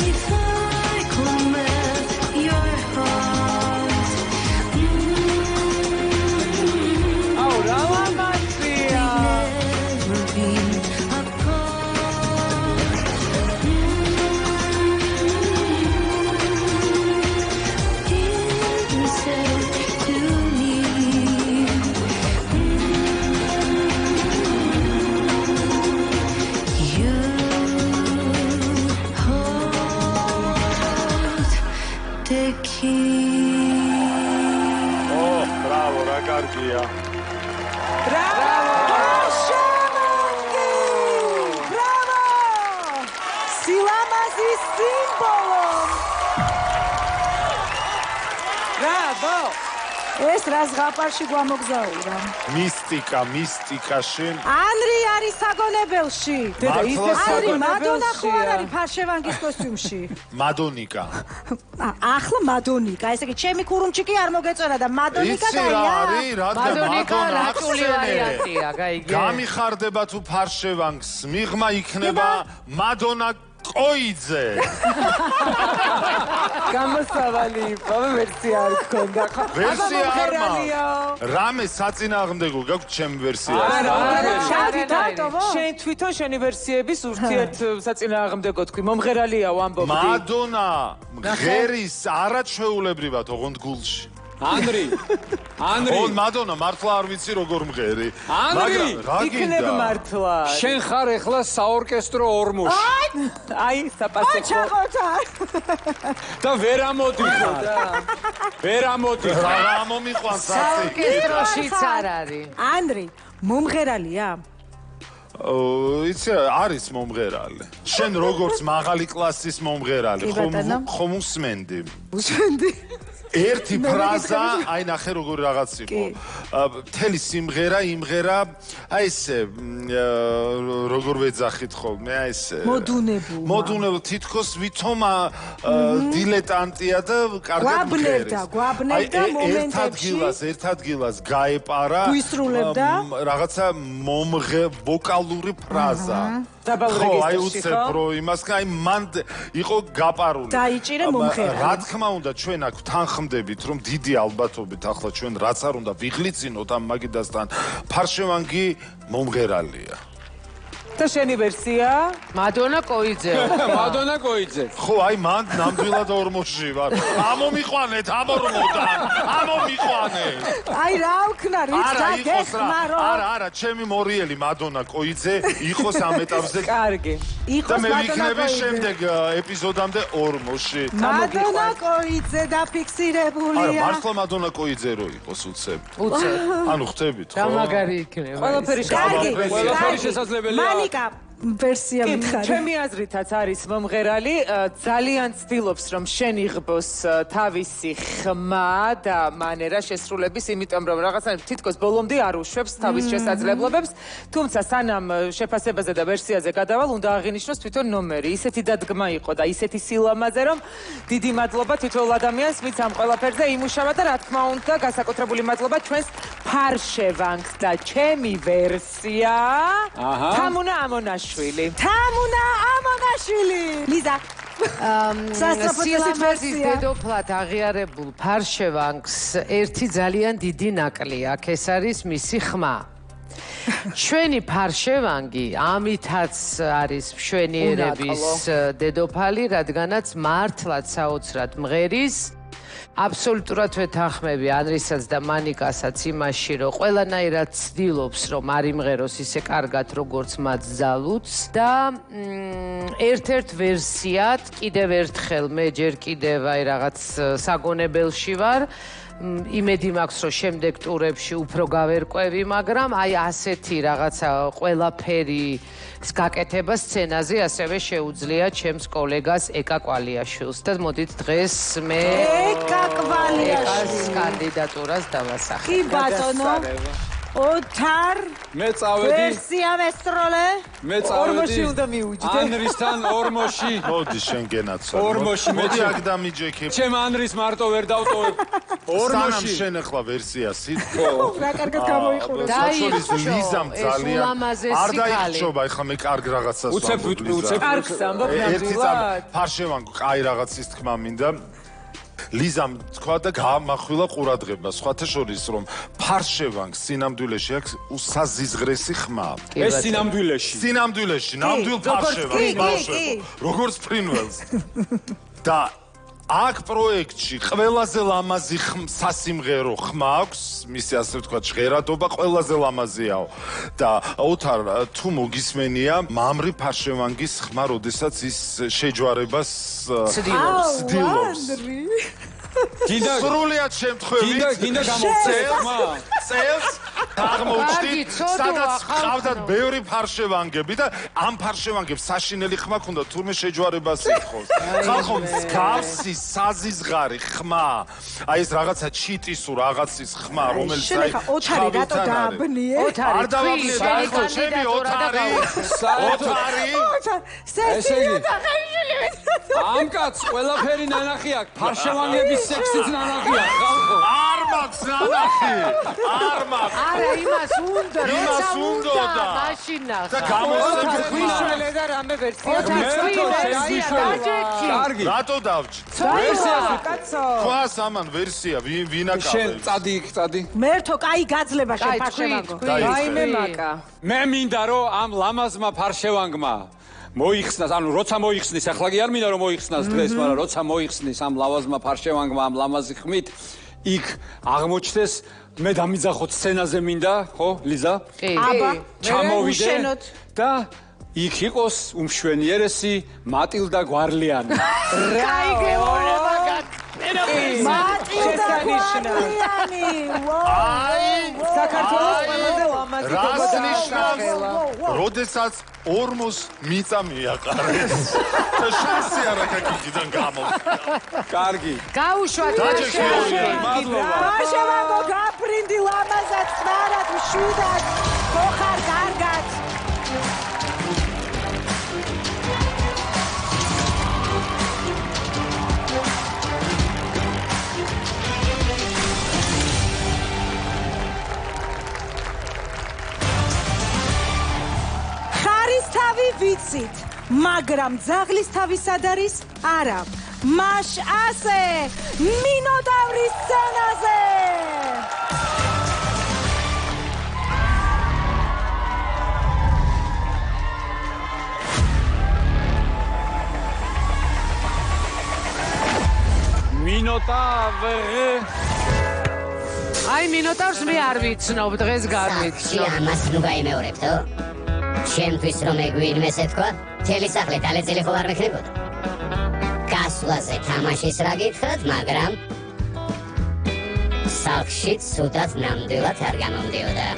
If I could melt your heart, მუსიკის სიმბოლო. ბრავო. ეს რა ზღაპარში გვამოგზაურა? მისტიკაში. ანრი არის საგონებელში. დედა ისე ანრი მადონა ხო არ არის ფარშევანგის კოსტიუმში? მადონიკა. ახლა მადონიკა, ესე იგი ჩემი ქურუმჩი კი არ მოგეწონა და მადონიკა იცი რა დაია. არის, რადგან მადონიკა მადონა რატული ვარიანტია, გაიგე? გამიხარდება თუ ფარშევანგს, მიღმა იქნება მადონა კოიძე. გამოსავალი იყო, ვერსია არ გქონდა ხო? ვერსია არ მაქვს. რამე საწინააღმდეგო გაქვს ჩემი ვერსია? შავი დატოვო? შენ თვითონ შენი ვერსიების ურთიერთ საწინააღმდეგო თქვი, მომღერალია ვამბობდი. მადონა ღერის არაჩვეულებრივად ოღონდ გულში. ანრი ონ მადონა მართლა არ ვიცი როგორ მღერი. ანრი იქნებ მართლა. შენ ხარ ეხლა საორკესტრო ორმოში აი საპასექო. ჩახოთა. და ვერ ამოდიხარ. ვერ ამოდიხარ. რა მომიყვანს ასე? საორკესტროშიც არ არის. ანრი მომღერალია? იცი არის მომღერალი. შენ როგორც მაღალი კლასის მომღერალი, ხომ უსმენდი? უსმენდი. ერთი ფრაზა, აი ნახე როგორი რაღაც იყო. მთელი სიმღერა იმღერა, აი ესე როგორ ვეძახით ხოლმე, აი ესე. მოდუნებულ თითქოს ვითომ დილეტანტია და კარგად მღერეს. გვაბნევდა მომენტებში. ერთ ადგილას გაეპარა რაღაცა ვოკალური ფრაზა. ხო, აი უცებ რო იმას, აი მან იყო გაპარული. დაიჭირე მომღერალი. რა თქმა უნდა, ჩვენ აქ თანხმდებით, რომ დიდი ალბათობით ახლა ჩვენ რაც არ უნდა ვიღლიცინოთ ამ მაგიდასთან, ფარშევანგი მომღერალია. და შენი ვერსია? მადონა კოიძე. მადონა კოიძე. ხო, აი მან ნამდვილად ორმოში ვარ. ამომიყვანეთ, ამორმოდან. ამომიყვანეთ. აი რა ვქნა, რით დაგეხმარო? არა, ჩემი მორიელი მადონა კოიძე იყოს ამ ეტაპზე. კარგი. და მე ვიქნები შემდეგ ეპიზოდამდე ორმოში. მადონა კოიძე დაფიქსირებულია. არა, მართლა მადონა კოიძე რო იყოს უცებ. უცებ. ანუ ხვდებით ხო? რა მაგარი იქნება. ყველაფერი შესაძლებელია. მანიკა ვერსია მითხარი. ჩემი აზრითაც არის მომღერალი, ძალიან ცდილობს რომ შენ იღბოს თავისი ხმა და მანერა შესრულების, იმიტომ რომ რაღაცა თითქოს ბოლომდე არ უშვებს თავის შესაძლებლობებს, თუმცა სანამ შეფასებაზე და ვერსიაზე გადავალ, უნდა აღინიშნოს თვითონ ნომერი. ისეთი დადგმა იყო და ისეთი სილამაზე, რომ დიდი მადლობა თითოეულ ადამიანს, ვინც ამ ყველაფერზე იმუშავა და რა თქმა უნდა, განსაკუთრებული მადლობა ჩვენს ფარშევანგს და ჩემი ვერსია თამუნა ამონაშვილი. თამუნა ამონაშვილი. ლიზა სილამაზის დედოფლად აღიარებულ ფარშევანგს ერთი ძალიან დიდი ნაკლი აქვს, ეს არის მისი ხმა. ჩვენი ფარშევანგი ამითაც არის მშვენიერების დედოფალი, რადგანაც მართლაც საოცრად მღერის. აბსოლუტურად ვეთანხმები ანრისაც და მანიკასაც იმაში, რომ ყველანაირად ცდილობს, რომ არ იმღეროს ისე კარგად, როგორც მათ ძალუც და ერთ-ერთ ვერსიად კიდევ ერთხელ მე ჯერ კიდევ აი რაღაც საგონებელში ვარ. იმედი მაქვს, რომ შემდეგ ტურებში უფრო გავერკვევი, მაგრამ აი ასეთი რაღაცა ყველაფერი გაკეთება სცენაზე ასევე შეუძლია ჩემს კოლეგას ეკა კვალიაშვილს და მოდით დღეს მე ეკა კვალიაშვილს კანდიდატურას დავასახებ. კი ბატონო. ოთარ მე წავედი ვერსია მესტროლე. მე წავედი ორმოში უნდა მიუჯდე. ანრისთან ორმოში. მოდი შენ გენაცვალე. ორმოში მოდი აქ დამიჯექი. ჩემ ანრის მარტო ვერ დავტოვებ. ორმოში შენ ახლა ვერსიას სიტყვა. რა კარგად გამოიყურე. საჩულის ლიზამ ძალიან არ დაიხშობა, ახლა მე კარგ რაღაცას ვამბობ. უცებ კარგს ამბობ ნამდვილად. ფარშევანგ კაი რაღაცის თქმა მინდა. ლიზამ თქვა და გამახვილა ყურადღება სხვათა შორის რომ ფარშევანგს სინამდვილეში აქვს უსაზიზღრესი ხმა. ეს სინამდვილეში ნამდვილ ფარშევანგს ბავშვებო როგორც ფრინველს. და აქ პროექტში ყველაზე ლამაზი სასიმღერო ხმა აქვს, მისი ასე ვთქვათ ჟღერადობა ყველაზე ლამაზიაო. და ოთარ თუ მოგისმენია, მამრი ფარშევანგის ხმა, როდესაც ის შეჯვარებას ცდილობს. გინდა სრულიად შემთხვევით გინდა გამოვცე ხმა. წელს აღმოჩნდით, სადაც ყავდათ ბევრი ფარშევანგები და ამ ფარშევანგებს საშინელი ხმა ქონდა თურმე შეჯვარებას ეთხოვს. ხალხო მსგავსი საზიზღარი ხმა, აი ეს რაღაცა ჩიტისუ რაღაცის ხმა, რომელიც აი ოთარი რატო დააბნიე? არ დავაბნიე, ხო, ჩემი ოთარი. ესე იგი ამ კაცს ყველაფერი ნანახი აქვს, ფარშევანგების სექსიც ნანახი აქვს, ხალხო. არ მაქვს ნანახი. არ მაქვს. არა, იმას უნდა, როცა უნდა, მაშინ ნახა. და გამოსაგები გვიშველე და რამე ვერსია კარგი. რატო დავჭი? ვერსიას კაცო. ქვას ამან ვერსია, ვინ აკავებს? შენ წადი იქ, წადი. მერთო კაი გაძლება შენ ფარშევანგო. რაიმე მაკა. მე მინდა რომ ამ ლამაზმა ფარშევანგმა მოიხსნას, ანუ როცა მოიხსნის, ახლა კი არ მინდა რომ მოიხსნას დღეს, მაგრამ როცა მოიხსნის ამ ლამაზმა ფარშევანგმა ამ ლამაზი ხმით, იქ აღმოჩნდეს მე დამიძახოთ სცენაზე მინდა, ხო, ლიზა? აბა, ჩამოვიდე და იქ იყოს უმშვენიერესი მატილდა გვარლიანი. კაი გეუბნება მატილდა გვარლიანი. საქართველოს ყველაზე ლამაზი რას ნიშნავს? როდესაც ორმოს მიწა მიაყარეს. და შანსი არ აქვს აქედან გამოვიდა. კარგი. გაუშვათ მადლობა. ფარშევანგო გაფრინდი ლამაზად ხმარად მშვიდად ხო ხარ კარგად. თავი ვიცით, მაგრამ ძაღლის თავი სად არის? არა. მაშ ასე მინოტავრის სცენაზე. მინოტავრი. აი მინოტავრს მე არ ვიცნობ, დღეს გავიცნობ. ამას ნუ გაიმეორებდო. ჩემთვის რომ ეგვინმეს ეთქვა, მთელი სახლი დალეწილი ხო არ მექნებოდა. გასვლაზე თამაშის რა გითხრათ, მაგრამ სახლში ცუდად ნამდვილად არ გამომდიოდა.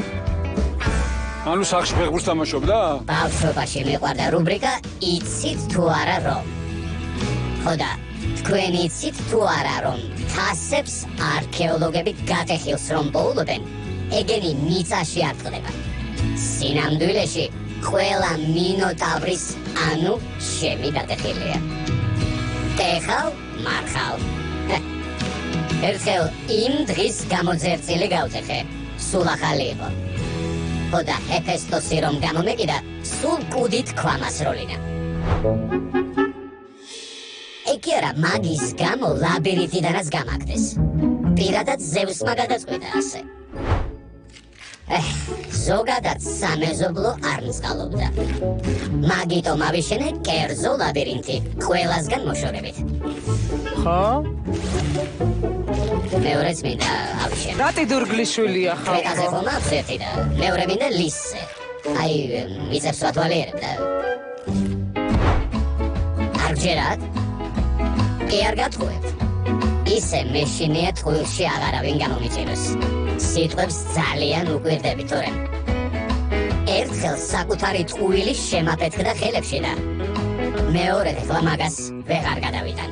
ანუ სახლში ფეხბურთს თამაშობდა? ბავშვობაში მიყვარდა რუბრიკა იცით თუ არა რომ. ხო და თქვენ იცით თუ არა რომ თასებს არქეოლოგები გატეხილს რომ პოულობენ, ეგენი მიწაში არ ტყდება. სინამდვილეში ყველა მინოტავრის, ანუ შემი გატეხილია. ტეხავ, მარხავ. ერთხელ იმ დღის გამოძერწილი გავტეხე, სულ ახალი იყო. ხო და ჰეფესტოსი რომ გამომეკიდა, სულ კუდით ქვამასროლინა. ეგ არა, მაგის გამო ლაბირინთიდანაც გამაგდეს. პირადად ზევსმა გადაწყვიტა ასე. ზოგადად სამეზობლო არ მსგალობდა. მაგიტომ ავიშენე კერძო ლაბირინთი, ყველასგან მოშორებით. ხო? მეორეც მინდა ავიშენე. რატი დურგლიშვილია ხალხო? ეკაზე ხომ აქვს ერთი და მეორე მინდა ლისზე. აი, მიწებს ვათვალიერებდა. არ გჯერათ? კი არ გათხოვებთ. ისე მეშინია ტყუილში აღარავინ გამომიჭიროს. სიტყვებს ძალიან უკვირდები, თორემ ერთხელ საკუთარი ტყუილი შემაფეთქდა ხელებში და მეორედ ახლა მაგას ვეღარ გადავიტან.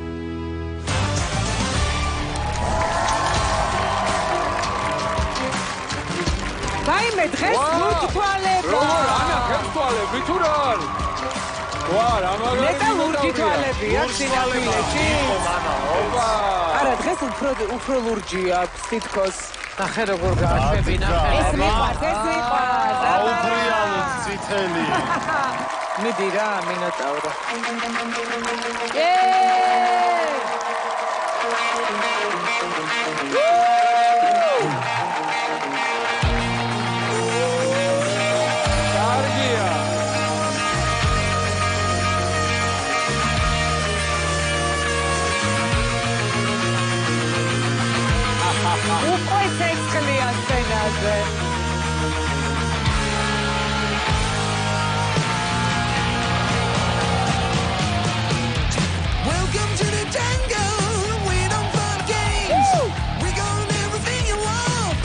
ვაიმე, დღეს ლურჯ-თვალებია. როგორ ანა ქეთვალები თუ რა არის? ვა, რა მაგარი მეტალურჯი თვალებია სინამდვილეში. ოპა. არა, დღეს უფრო ლურჯია თითქოს. ნახე როგორ გააშვები, ნახე. ეს მიყვარს, ეს მიყვარს. აუბრიალოდ წითელი. მიდი რა, მინოტავრო. კარგია. უკვე ცეცხლია სცენაზე. Welcome to the jungle. We don't fun games. We got everything you want.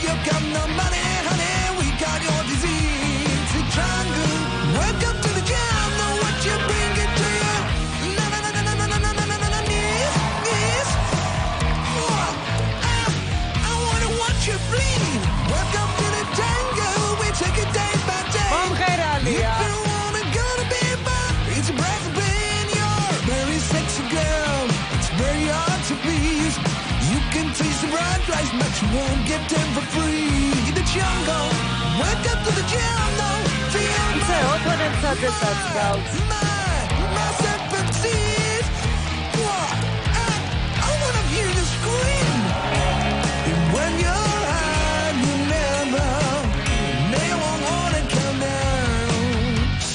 You got no money, honey, we got your disease. The jungle, welcome to the jungle. What you bring it to you? Na na na na na na na na na na. Yes. I wanna watch you bleed. Welcome to the jungle. We take it day by day. მომღერალია. If you wanna go to bed, it's a breath of pain. You're a very sexy girl. It's very hard to please. You can taste the bright lights, but you won't get them for free. The jungle, welcome to the jungle. Feel ისე ოპონენტსადესაც გავს. my sympathies. I wanna hear you scream. And when you're high, you never wanna come down.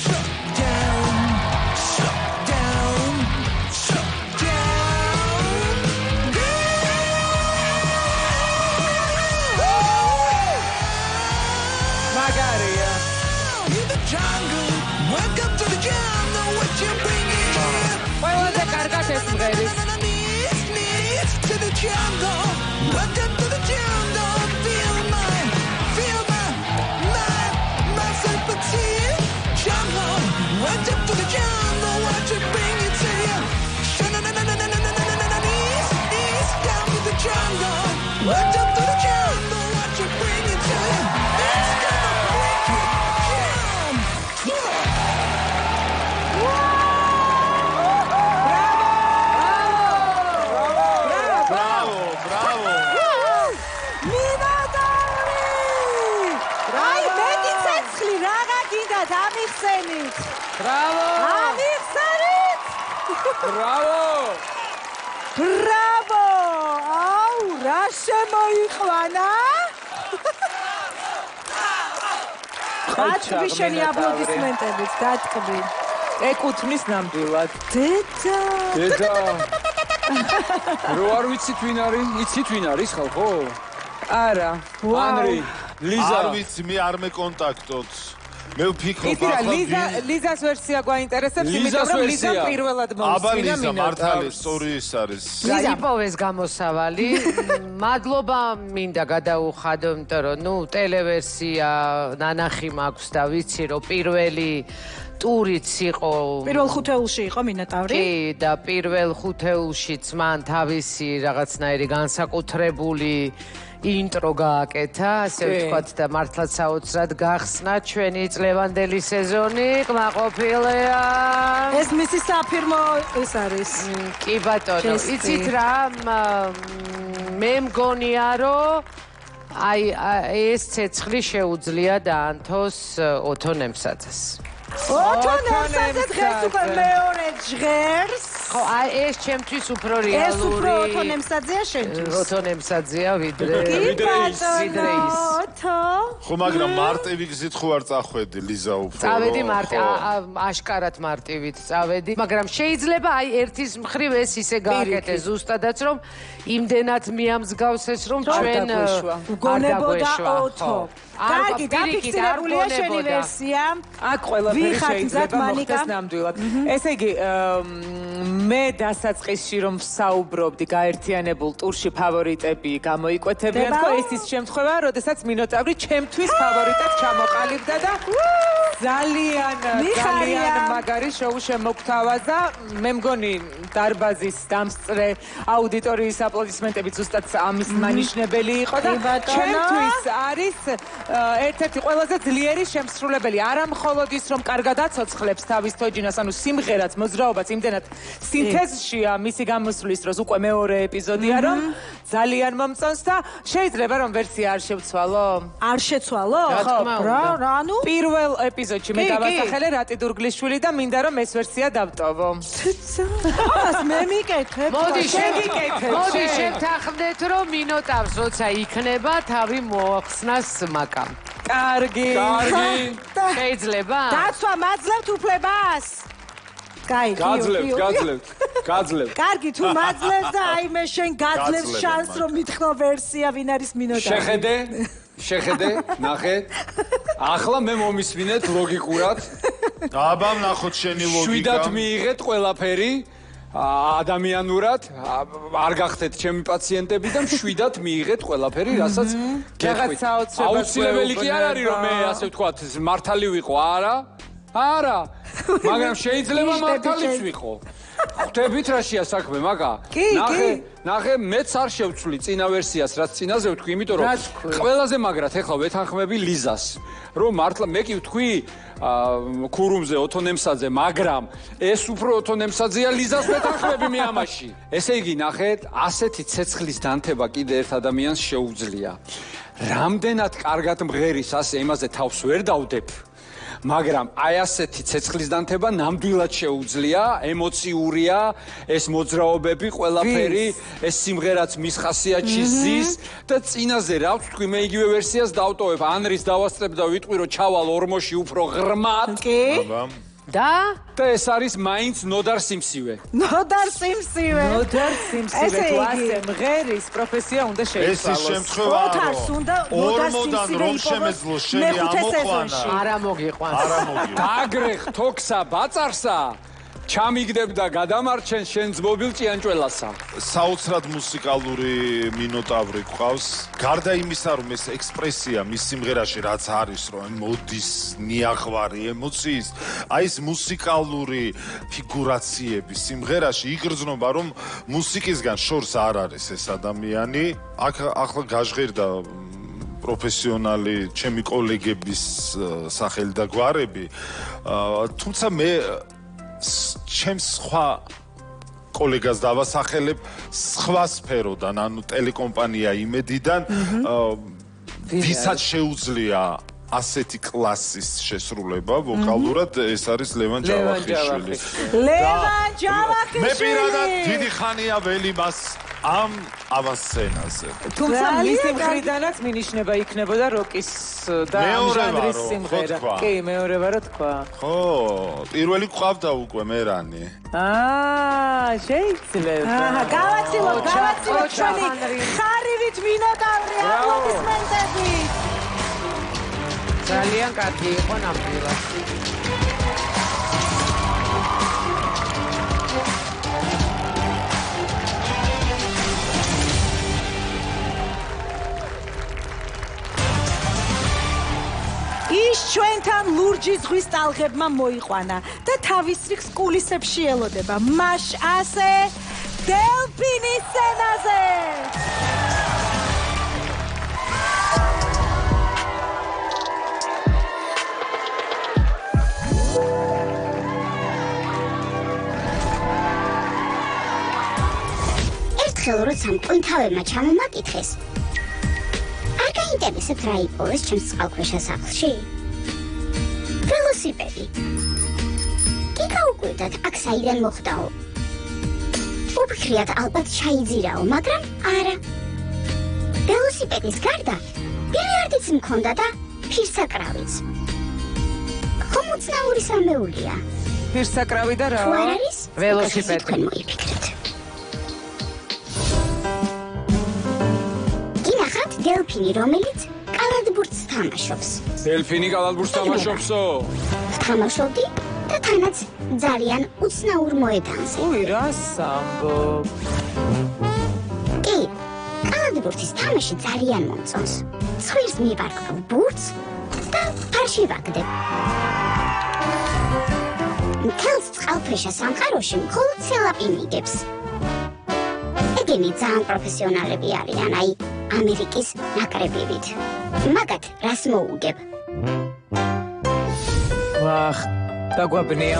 Shut down, shut down, shut down. მაგარია. In the jungle, welcome to the jungle. What you bringing here? ყველაზე კარგად ეს მღერის. To the jungle, welcome to the jungle. Feel my sympathy. Jungle, welcome to the jungle. What you bring it to you? East down to the jungle. Welcome to the jungle. What you bring it to you? It's gonna break you down. აი მეტი ცეცხლი რაღა გინდა დამიხსენით. ბრავო! ამიხსენით. ბრავო! ბრავო! აუ, რა შემოიყვანა? დატკბი შენი აპლოდისმენტებით, დატკბი. ეკუთვნის ნამდვილად. დედა. დედა. რო არ ვიცით ვინ არის? იცით ვინ არის ხალხო? არა. ანრი, ლიზა. არ ვიცი, მე არ მეკონტაქტოთ. მე ვფიქრობ იცი რა, ლიზას ვერსია გვაინტერესებს, იმიტომ რომ ლიზა პირველად აბა მოусვინა ლიზა მართალი სწორი ის არის. იპოვეს გამოსავალი. მადლობა მინდა გადაუხადო, იმიტომ რომ ნუ ტელევერსია ნანახი მაქვს და ვიცი რომ პირველი ტურიც იყო. პირველ ხუთეულში იყო მინოტავრი? კი, და პირველ ხუთეულშიც მან თავისი რაღაცნაირი განსაკუთრებული ინტრო გააკეთა, ასე ვთქვათ და მართლაც საოცრად გახსნა ჩვენი წლევანდელი სეზონი, კმაყოფილეა. ეს მისი საფირმო ეს არის. კი ბატონო, იცით რა, მე მგონია რომ აი ეს ცეცხლი შეუძლია დაანთოს ოთონემსაძეს. ოთონემსაძე დღეს უკვე მეორე ჟღერს. ხო, აი ეს ჩემთვის უფრო რეალური. ეს უფრო ოთონემსაძეა შენთვის. ოთონემსაძეა ვიდრე ის. ხო, მაგრამ მარტივი გზით ხო არ წახვედი ლიზა უფრო. წავედი აშკარად მარტივით წავედი, მაგრამ შეიძლება აი ერთის მხრივ ეს ისე გააკეთეს ზუსტადაც რომ იმდენად მიამსგავსეს რომ ჩვენ გონებოდა ოთო. კარგი, დაფიქსირებულია შენი ვერსია. აქ ყველაფერი შეიძლება მოხდეს ნამდვილად. ესე იგი, მე დასაწყისში რომ საუბრობდი გაერთიანებულ ტურში ფავორიტები გამოიკვეთებიან, თქო ეს ის შემთხვევაა, როდესაც მინოტავრი ჩემთვის ფავორიტად ჩამოყალიბდა და ძალიან მაგარი შოუ შემოგთავაზა. მე მგონი დარბაზის დამსწრე აუდიტორიის აპლოდისმენტები ზუსტად ამის მანიშნებელი იყო და ჩემთვის არის ერთ-ერთი ყველაზე ძლიერი შემსრულებელი. არა მხოლოდ ის რომ კარგად აცოცხლებს თავის თოჯინას, ანუ სიმღერაც, მოძრაობაც იმდენად სინთეზშია მისი გამოსვლის დროს უკვე მეორე ეპიზოდია, რომ ძალიან მომწონს და შეიძლება რომ ვერსია არ შევცვალო? არ შეცვალო? ხო, რა, ნუ პირველ ეპიზოდში მე დავასახელე რატი დურგლიშვილი და მინდა რომ ეს ვერსია დავტოვო. ამას მე მიკეთებ. მოდი შევთანხმდეთ რომ მინოტავს როცა იქნება თავი მოახსნას მაკამ. კარგი. შეიძლება? დაცვა მაძლევთ უფლებას. კაი, გაძლევთ. კარგი, თუ მაძლევს და აი მე შენ გაძლევს შანს რომ მითხრა ვერსია ვინ არის მინოტავრი. შეხედე, ნახე. ახლა მე მომისმინეთ ლოგიკურად. აბა ნახოთ შენი ლოგიკა. შვიდად მიიღეთ ყველაფერი. ადამიანურად არ გახდეთ ჩემი პაციენტები და მშვიდად მიიღეთ ყველაფერი, რასაც გეტყვით. აუცილებელი კი არ არის რომ მე ასე ვთქვათ, მართალი ვიყო, არა, მაგრამ შეიძლება მართალიც ვიყო. ხვდებით რაშია საქმე, მაგა? ნახე, მეც არ შევცვლი წინა ვერსიას, რაც წინაზე ვთქვი, იმიტომ რომ ყველაზე მაგრად ეხლა ვეთანხმები ლიზას, რომ მართლა მე კი ვთქვი ქურუმზე ოთონემსაძე, მაგრამ ეს უფრო ოთონემსაძეა ლიზას ვეთანხმები მე ამაში. ესე იგი, ნახეთ, ასეთი ცეცხლის დანთება კიდე ერთ ადამიანს შეუძლია. რამდენად კარგად მღერის ასე იმაზე თავს ვერ დავდებ. მაგრამ აი ასეთი ცეცხლის დანთება ნამდვილად შეუძლია, ემოციურია, ეს მოძრაობები, ყველაფერი, ეს სიმღერაც მის ხასიათში ზის და წინაზე რა ვთქვი, მე იგივე ვერსიას დავტოვებ, ანრის დავასწრებ და ვიტყვი, რომ ჩავალ ორმოში უფრო ღრმად. და ეს არის მაინც ნოდარ სიმსივე. ნოდარ სიმსივე თუ ასე მღერის პროფესია უნდა შეიცვალოს. ეს შემთხვევა ორმოდან რომ შემეძლო შენი ამოყვანა. არა მოგიყვანს. დაგრეხ თოქსა ბაწარსა. ჩამიგდებ და გადამარჩენ შენ ძმობილ ჭიანჭველასა. საოცრად მუსიკალური მინოტავრი გვყავს. გარდა იმისა, რომ ეს ექსპრესია მის სიმღერაში რაც არის, რომ მოდის ნიაღვარი ემოციის, აი ეს მუსიკალური ფიგურაციები სიმღერაში იგრძნობა, რომ მუსიკისგან შორს არ არის ეს ადამიანი. აქ ახლა გაჟღერდა პროფესიონალი ჩემი კოლეგების სახელი და გვარები. თუმცა მე ჩემს სხვა კოლეგას დავასახელებ სხვა სფეროდან, ანუ ტელეკომპანია იმედიდან, ვისაც შეუძლია ასეთი კლასის შესრულება ვოკალურად, ეს არის ლევან ჯავახიშვილი. ლევან ჯავახიშვილი. მე პირადად დიდი ხანია ველი მას ამ ავანსცენაზე. თუმცა მისი მხრიდანაც მინიშნება იქნებოდა როკის და ამ ჟანრის სიმღერა. კი, მეორე ვარო თქვა. ხო, პირველი გვყავდა უკვე მერანი. შეიძლება. გავაცილოთ ჩვენი ხარივით მინოტავრი, აპლოდისმენტები. ძალიან კარგი იყო ნამდვილად. ის ჩვენთან ლურჯი ზღვის ტალღებმა მოიყვანა და თავის რიგს კულისებში ელოდება. მაშ ასე დელფინის სცენაზე. ერთხელ როცა მკვნთავებმა ჩამომაკითხეს, არ გაინტერესებთ რა იპოვეს ჩემს წყალქვეშა სახლში? ველოსიპედი. კი გაუკვირდათ აქ საიდან მოხვდაო. უფიქრიათ ალბათ ჩაიძირაო, მაგრამ არა. ველოსიპედის გარდა ბილიარდიც მქონდა და ფირსაკრავიც. ხომ უცნაური სამეულია. ფირსაკრავი და რა? თუ არ არის? ველოსიპედი. თქვენ მოიფიქრეთ. გინახავთ დელფინი, რომელიც კალათბურთს თამაშობს. დელფინი კალათბურთს თამაშობსო? თამაშობდი და თანაც ძალიან უცნაურ მოედანზე. უი, რა სამბობ. კი, კალათბურთის თამაში ძალიან მომწონს. ცხვირს მივარგავ ბურთს და ფარში ვაგდებ. მთელს წყალქვეშა სამყაროში მხოლოდ სელაპი მიგებს. ეგენი ძალიან პროფესიონალები არიან, აი ამერიკის ნაკრებივით. მაგათ რას მოუგებ? ვახ, დაგვაბნია.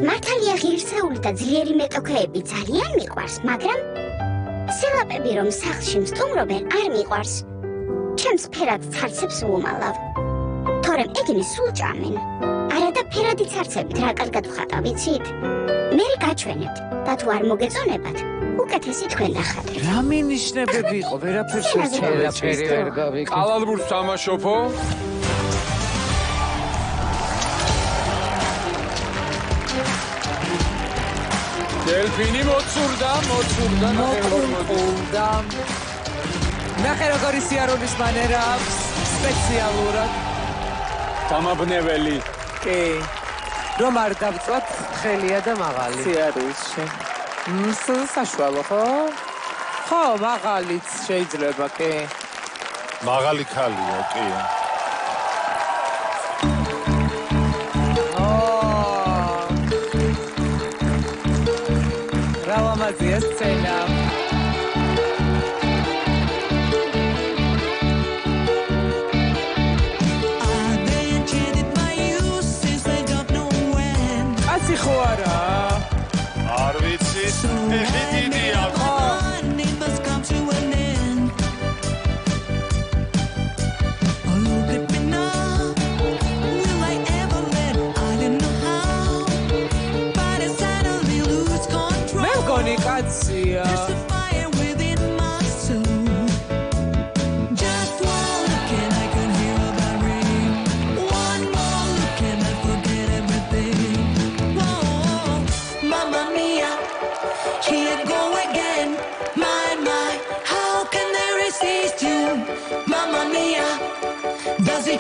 მართალია ღირსეული და ძლიერი მეტოქეები ძალიან მიყვარს, მაგრამ სელაპები რომ სახლში მსტუმრობენ არ მიყვარს. ჩემს ფერად ცარცებს ვუმალავ. თორემ ეგენი სულ ჭამენ. არა და ფერადი ცარცებით რა კარგად ვხატა, ვიცით? მე გაჩვენებთ და თუ არ მოგეწონებათ, უკეთესი თქვენ ნახატეთ. რა მინიშნებები იყო? ვერაფერს ვერ ჩავეცადე. კალათბურთს თამაშობო? დელფინი მოცურდა. ნახე როგორი სიარულის მანერა აქვს სპეციალურად. დამაბნეველი. კი. რომ არ დავწვათ ხელია და მაღალი. სიარულში. საშუალო, ხო? ხო, მაღალიც შეიძლება, კი. მაღალი ქალია, კი. რა ლამაზია სცენა. კაცი ხო არა? არ ვიცი, ეხი დიდია. მე მგონი კაცია.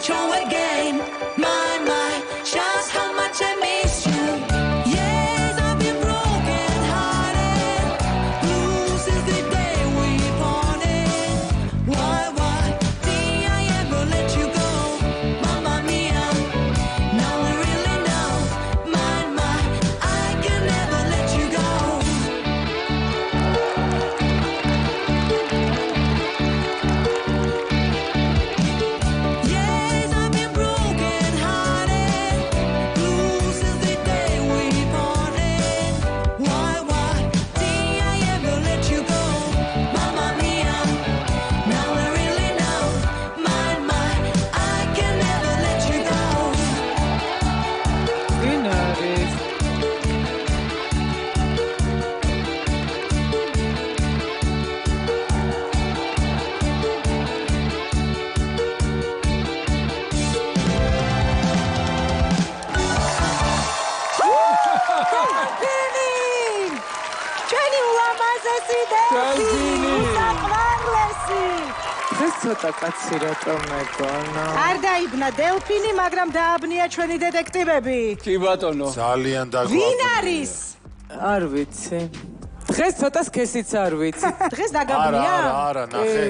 Show again, my, just how much I miss you. Yes, I've been broken hearted. Blue since the day we parted. Why did I ever let you go, Mamma Mia? Now I really know, my, I can never let you go. ცოტა კაცი რატომ მეგონა? არ დაიბნა დელფინი, მაგრამ დააბნია ჩვენი დეტექტივები. კი ბატონო. ძალიან დაგვაგვირდა. ვინ არის? არ ვიცი. დღეს ცოტა სქესიც არ ვიცი. დღეს დაგაბნია? არა, ნახე.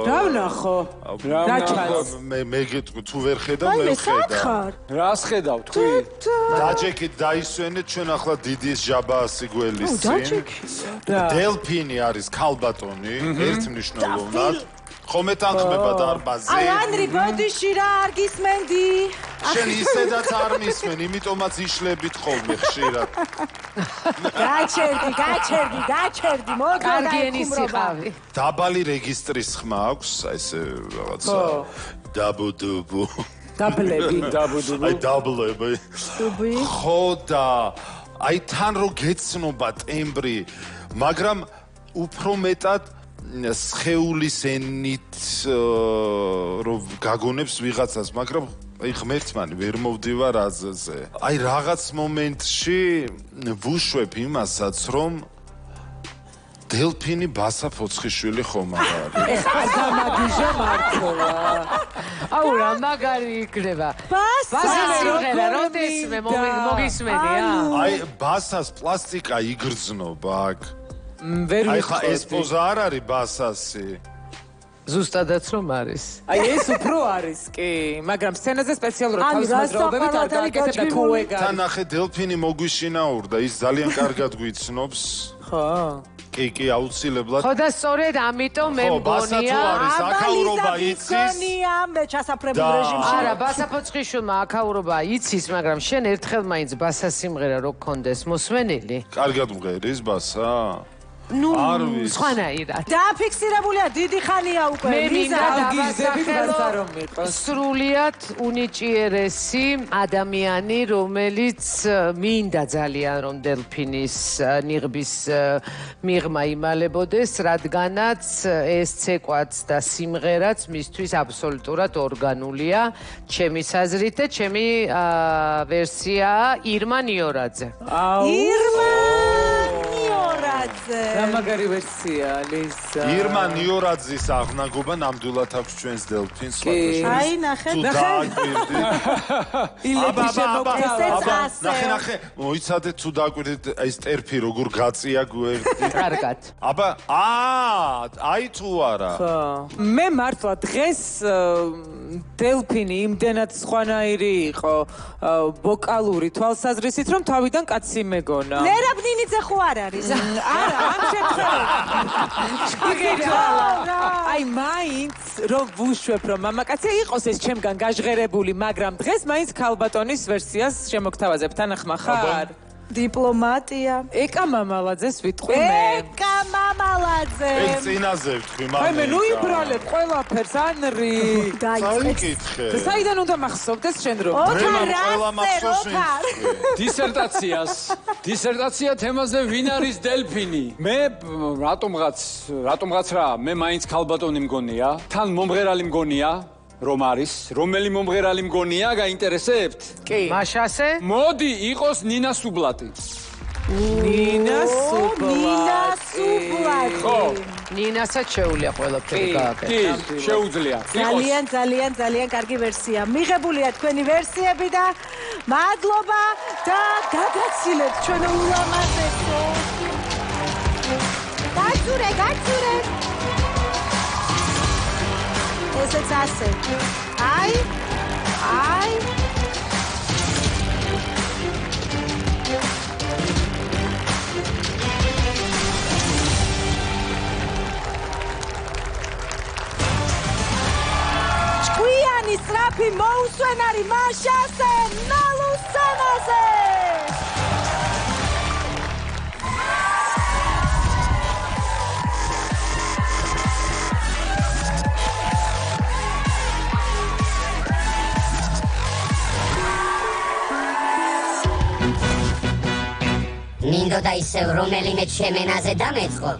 რა ვნახო? რა ჩანს? მე გეტყვი, თუ ვერ ხედავ, მე ვხედავ. რას ხედავ თქვი? დაჯექით დაისვენეთ ჩვენ ახლა დიდის ჟაბაასი გველის წინ. დელფინი არის ქალბატონი, ერთმნიშვნელოვნად. ხომე თანხმება დარბაზი. აი, ანრი, ბოდიში რა არ გისმენდი? შენ ისედაც არ მისმენ, იმიტომაც იშლებით ხოლმე ხშირად. გაჩერდი, მოგო კარგი ენის იყავი. დაბალი რეგისტრის ხმა აქვს, აი ესე რაღაცა. დაბუდუბუ. დაბლები. აი დაბლები. ხო და აი თან რო გეცნობა ტემბრი, მაგრამ უფრო მეტად სხეულის ენით რო გაგონებს ვიღაცას, მაგრამ აი ღმერთმანი ვერ მოვდივარ აზზე. აი რაღაც მომენტში ვუშვებ იმასაც, რომ დელფინი ბასა ფოცხიშვილი ხომ არის. ეხა გამაგიჟო მართლა. აუ რა მაგარი იქნება. ბასა სიმღერა როდესმე მოგისმენია? აი ბასას პლასტიკა იგრძნობა აქ. ვერ აი ხა ვიტყოდი. ეს პოზა არ არის ბასასი. ზუსტადაც რომ არის. აი ეს უფრო არის კი, მაგრამ სცენაზე სპეციალურად თავის მოძრაობებით არ გააკეთებდა ქუეგა. თან ნახე დელფინი მოგვიშინაურდა, ის ძალიან კარგად გვიცნობს. ხო. კი, აუცილებლად. ხო და სწორედ ამიტომ მე მგონია აკაურობა იცის. მე ჩასაფრებულ რეჟიმში. არა, ბასაფოცხიშვილმა აკაურობა იცის, მაგრამ შენ ერთხელ მაინც ბასა სიმღერა რო გქონდეს მოსმენილი. კარგად მღერის ბასა? ნუ არ ვიცი. სხვანაირად. დაფიქსირებულია დიდი ხანია უკვე. მე მინდა გავგიზდებით დავასახელო ბასა რომ იყოს. სრულიად უნიჭიერესი ადამიანი, რომელიც მინდა ძალიან რომ დელფინის ნიღბის მიღმა იმალებოდეს, რადგანაც ეს ცეკვაც და სიმღერაც მისთვის აბსოლუტურად ორგანულია, ჩემი საზრით და ჩემი ვერსიაა ირმა ნიორაძე. ირმა ნიორაძე. მამალაძე. რა მაგარი ვერსია, ლიზა. ირმა ნიორაძის აღნაგობა ნამდვილად აქვს ჩვენს დელფინს. აი, ნახე. ნახე, მოიცადეთ თუ დააკვირდით ეს ტერფი როგორ გაწია გვერდი. კარგად. აბა, აი თუ არა. მე მართლა დღეს დელფინი იმდენად სხვანაირი იყო ვოკალური თვალსაზრისით, რომ თავიდან კაცი მეგონა. ლერაბნინიძე ხო არ არის? არა, ამ შემთხვევაში. აი, მაინც რომ ვუშვებ, რომ მამაკაცი იყოს ეს ჩემგან გაჟღერებული, მაგრამ დღეს მაინც ქალბატონის ვერსიას შემოგთავაზებ. თანახმა ხარ? დიპლომატია. ეკა მამალაძეს ვიტყვი მე. ეკა მამალაძე. ეს წინაზე ვთქვი მამე. აი მე ნუ იბრალებ ყველაფერს ანრი. დაიკითხე. საიდან უნდა მახსოვდეს შენ რომ? დისერტაცია თემაზე ვინ არის დელფინი? მე რატომღაც რა, მე მაინც ქალბატონი მგონია, თან მომღერალი მგონია. რომ არის, რომელი მომღერალი მგონია, გაინტერესებთ? კი. მაშასე? მოდი, იყოს ნინა სუბლატი. ნინა სუბლატი. ხო. ნინასაც შეუძლია ყველაფერი გააკეთო. კი, შეუძლია. ძალიან კარგი ვერსია. მიღებულია თქვენი ვერსიები და მადლობა და გაგაცილებთ ჩვენ ულამაზესო. გაძურე. ესეც ასე. აი. ჭკვიანი სწრაფი მოუსვენარი მაშასე ნალუსენაზე. მინდოდა ისევ რომელიმე ჩემენაზე დამეწყო,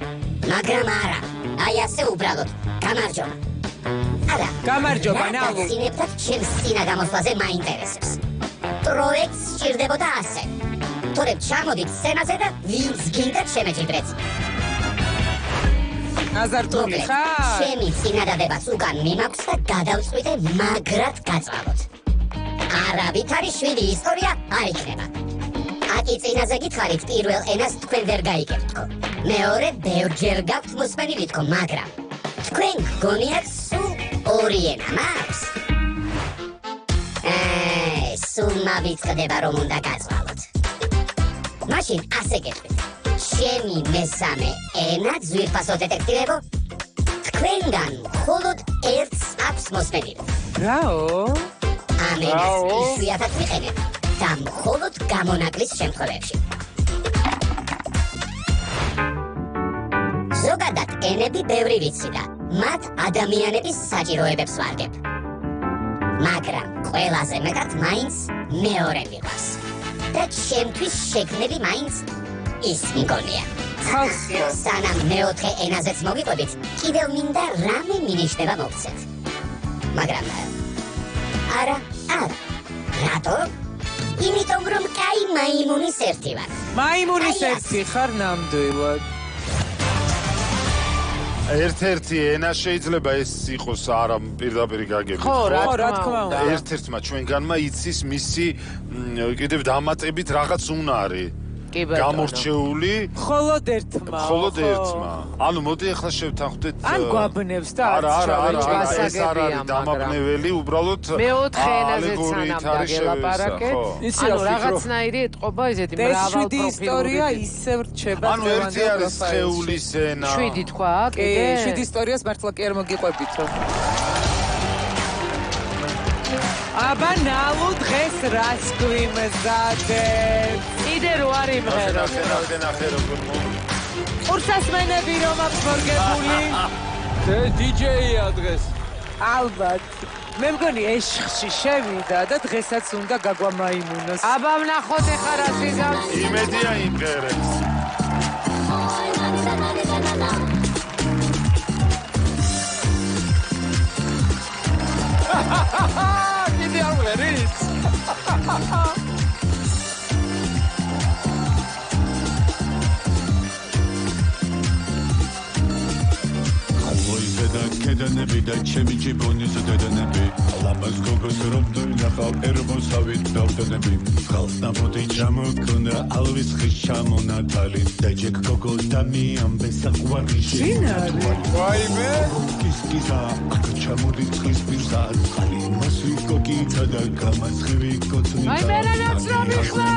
მაგრამ არა. აი ასე უბრალოდ. გამარჯობა. არა. გამარჯობა, ნალუ. სინეფად ჩემს წინა გამოსვლაზე მაინტერესებს. პროექტს სჭირდებოდა ასე. თორემ ჩამოდით სცენაზე და ვინც გინდა შემეჭიდრეთ. აზარტული ხარ? ჩემი წინადადებას უკან მიმაქვს და გადავწყვიტე მაგრად გაწვალოთ. არავით არის 7 ისტორია არ იქნება. აკი წინაზე გითხარით პირველ ენას თქვენ ვერ გაიგებთქო. მეორე ბევრჯერ გაქვთ მოსმენილი თქო, მაგრამ თქვენ გონიათ სულ 2 ენა მაქვს. სულ მავიწყდება რომ უნდა გაწვალოთ. მაშინ ასე გეტყვით. ჩემი მესამე ენა ძვირფასო დეტექტივებო თქვენგან მხოლოდ ერთს აქვს მოსმენილი. რაო? ამ ენას იშვიათად ვიყენებ. და მხოლოდ გამონაკლის შემთხვევებში. ზოგადად ენები ბევრი ვიცი და მათ ადამიანების საჭიროებებს ვარგებ. მაგრამ ყველაზე მეტად მაინც მეორე მიყვარს. და ჩემთვის შექმნები მაინც ის მგონია. სანამ მეოთხე ენაზეც მოგიყვებით, კიდევ მინდა რამე მინიშნება მოგცეთ. მაგრამ არა. რატო? იმიტომ რომ კაი მაიმუნის ერთი ვარ. მაიმუნის ერთი ხარ ნამდვილად. ერთ-ერთი ენა შეიძლება ეს იყოს არა პირდაპირ გაგებით. ხო, რა თქმა უნდა. ერთ-ერთმა ჩვენგანმა იცის მისი კიდევ დამატებით რაღაც უნარი. კი ბატონო. გამორჩეული. მხოლოდ ერთმა. ანუ მოდი ახლა შევთანხმდეთ. ან გვაბნევს და არა, ეს არ არის დამაბნეველი, უბრალოდ მეოთხე ენაზეც სანამ დაგელაპარაკეთ. ანუ რაღაცნაირი ეთყობა ესეთი მრავალპროფილური ისტორია ისევ რჩება. ანუ ერთი არის სხეულის ენა. 7 თქვა, კიდე 7 ისტორიას მართლა კი არ მოგიყვებითო. აბა ნალუ დღეს რას გვიმზადებ? კიდე რო არ იმღერო. ნახე როგორ ყურსასმენები რომ აქვს მორგებული. DJ-ია დღეს. ალბათ. მე მგონი ეშხში შევიდა და დღესაც უნდა გაგვამაიმუნოს. აბა ვნახოთ ეხლა რა ზიზავს. იმედია იმღერებს. კიდე არ ვღერის. და კედანები და ჩემი ჯიბონის დედანები ლამაზ გოგოს რომ დუნახავ ერმოსავით დავდანები ხალხს ნაბოდი ჩამოქონა ალვის ხის ჩამონათალი და ჯეკ გოგო და მიამბე საყვარი შინარი ვაიმე კისკისა აქ ჩამოდი წყლის პირსა ხალი მასვი გოგითა და გამასხივი კოცნი აი მე რაცნობი ხლა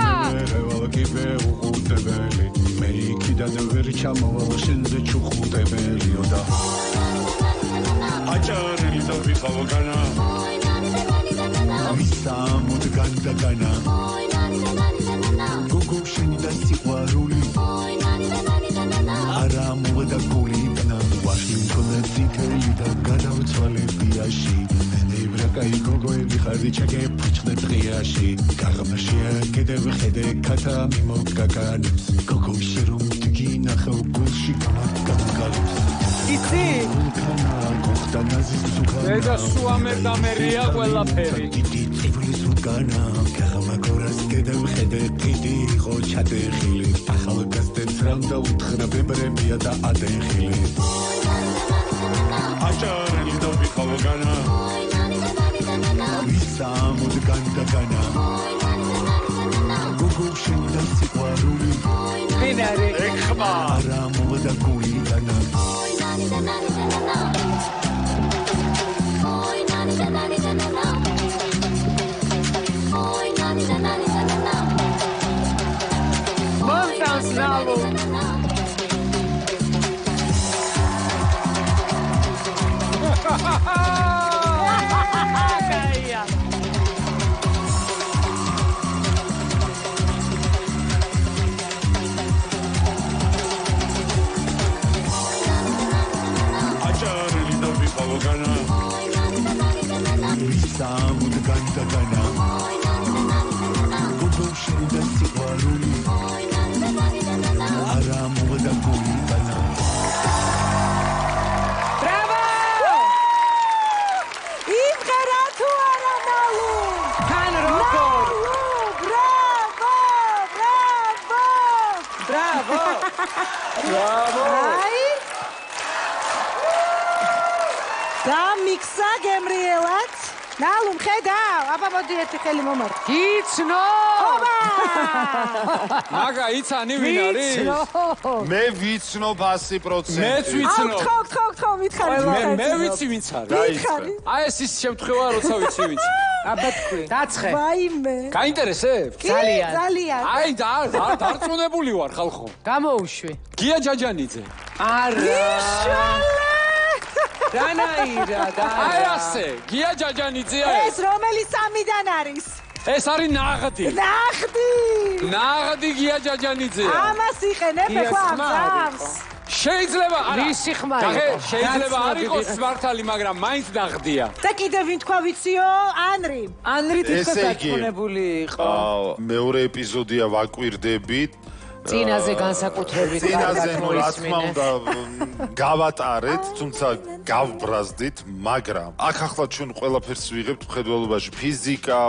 ველკიბე უყუტებელი მე იქიდან ვერ ჩამოვალ შენზე ჩუხუტებელიო და აჭარელი და ვიყავ განა მისამოდ განდაგანა გოგო შენი და სიყვარული არა მოვედა გულიდან ვაშინგტონი თითელი და გადავცვალე ბიაში ებრაკაი გოგოები ხარდი ჩაგეფუჭდა დღეაში გაღმაშია კიდევ ხედე კათა მიმოგაგანებს გოგო შერომ თგინახავ გულში გამაგალებს იცი და სუამერ დამერია ყველაფერი წიფლის უკანა გამაგორას კიდევ ხედე კიდი ხო ჩადეხილი ახალგაზრდებს რამ დაუთხრა ბებრებია და ადეხილი აჭარელი და ვიყავ განა მისამოდ განდაგანა გოგო შენ და სიყვარული ვინარი ეხმა არა მოვედა გულიდანა მომწონს ნალუ სამუდ განდაგანა გოგო შენ და სიყვარული არა მოვედა გულიდანა ბრავო იმღერა თუ არა ნალუ თან როგორ ბრავო ბრავო ბრავო აი დამიქსა გემრიელად ნალუ მხედავ, აბა მოდი ერთი ხელი მომარ. გიცნო! ობა! მაგა იცანი ვინ არის? მე ვიცნო 100%. მეც ვიცნო. ხო, მითხარი. მე ვიცი ვინც არის. მითხარი. აი ეს ის შემთხვევა როცა ვიცი ვინც. აბა თქვი. დაცხე. ვაიმე. გაინტერესებს? ძალიან. აი დარწმუნებული ვარ ხალხო. გამოუშვი. გია ჯაჯანიძე. არა. დანაირა და აი ასე გია ჯაჯანიძეა ეს რომელი სამიდან არის? ეს არის ნაღდი გია ჯაჯანიძეა ამას იყენებ ეხლა ამ წამს შეიძლება არა ვისი ხმა შეიძლება არ იყოს სმარტალი მაგრამ მაინც ნაღდია და კიდევ ვინ თქვა ვიციო? ანრი თვითონ დაწუნებული იყო მეორე ეპიზოდია ვაკვირდებით წინაზე განსაკუთრებით წინაზე რა თქმა უნდა გავატარეთ თუმცა გავბრაზდით მაგრამ აქ ახლა ჩვენ ყველაფერს ვიღებთ მხედველობაში ფიზიკა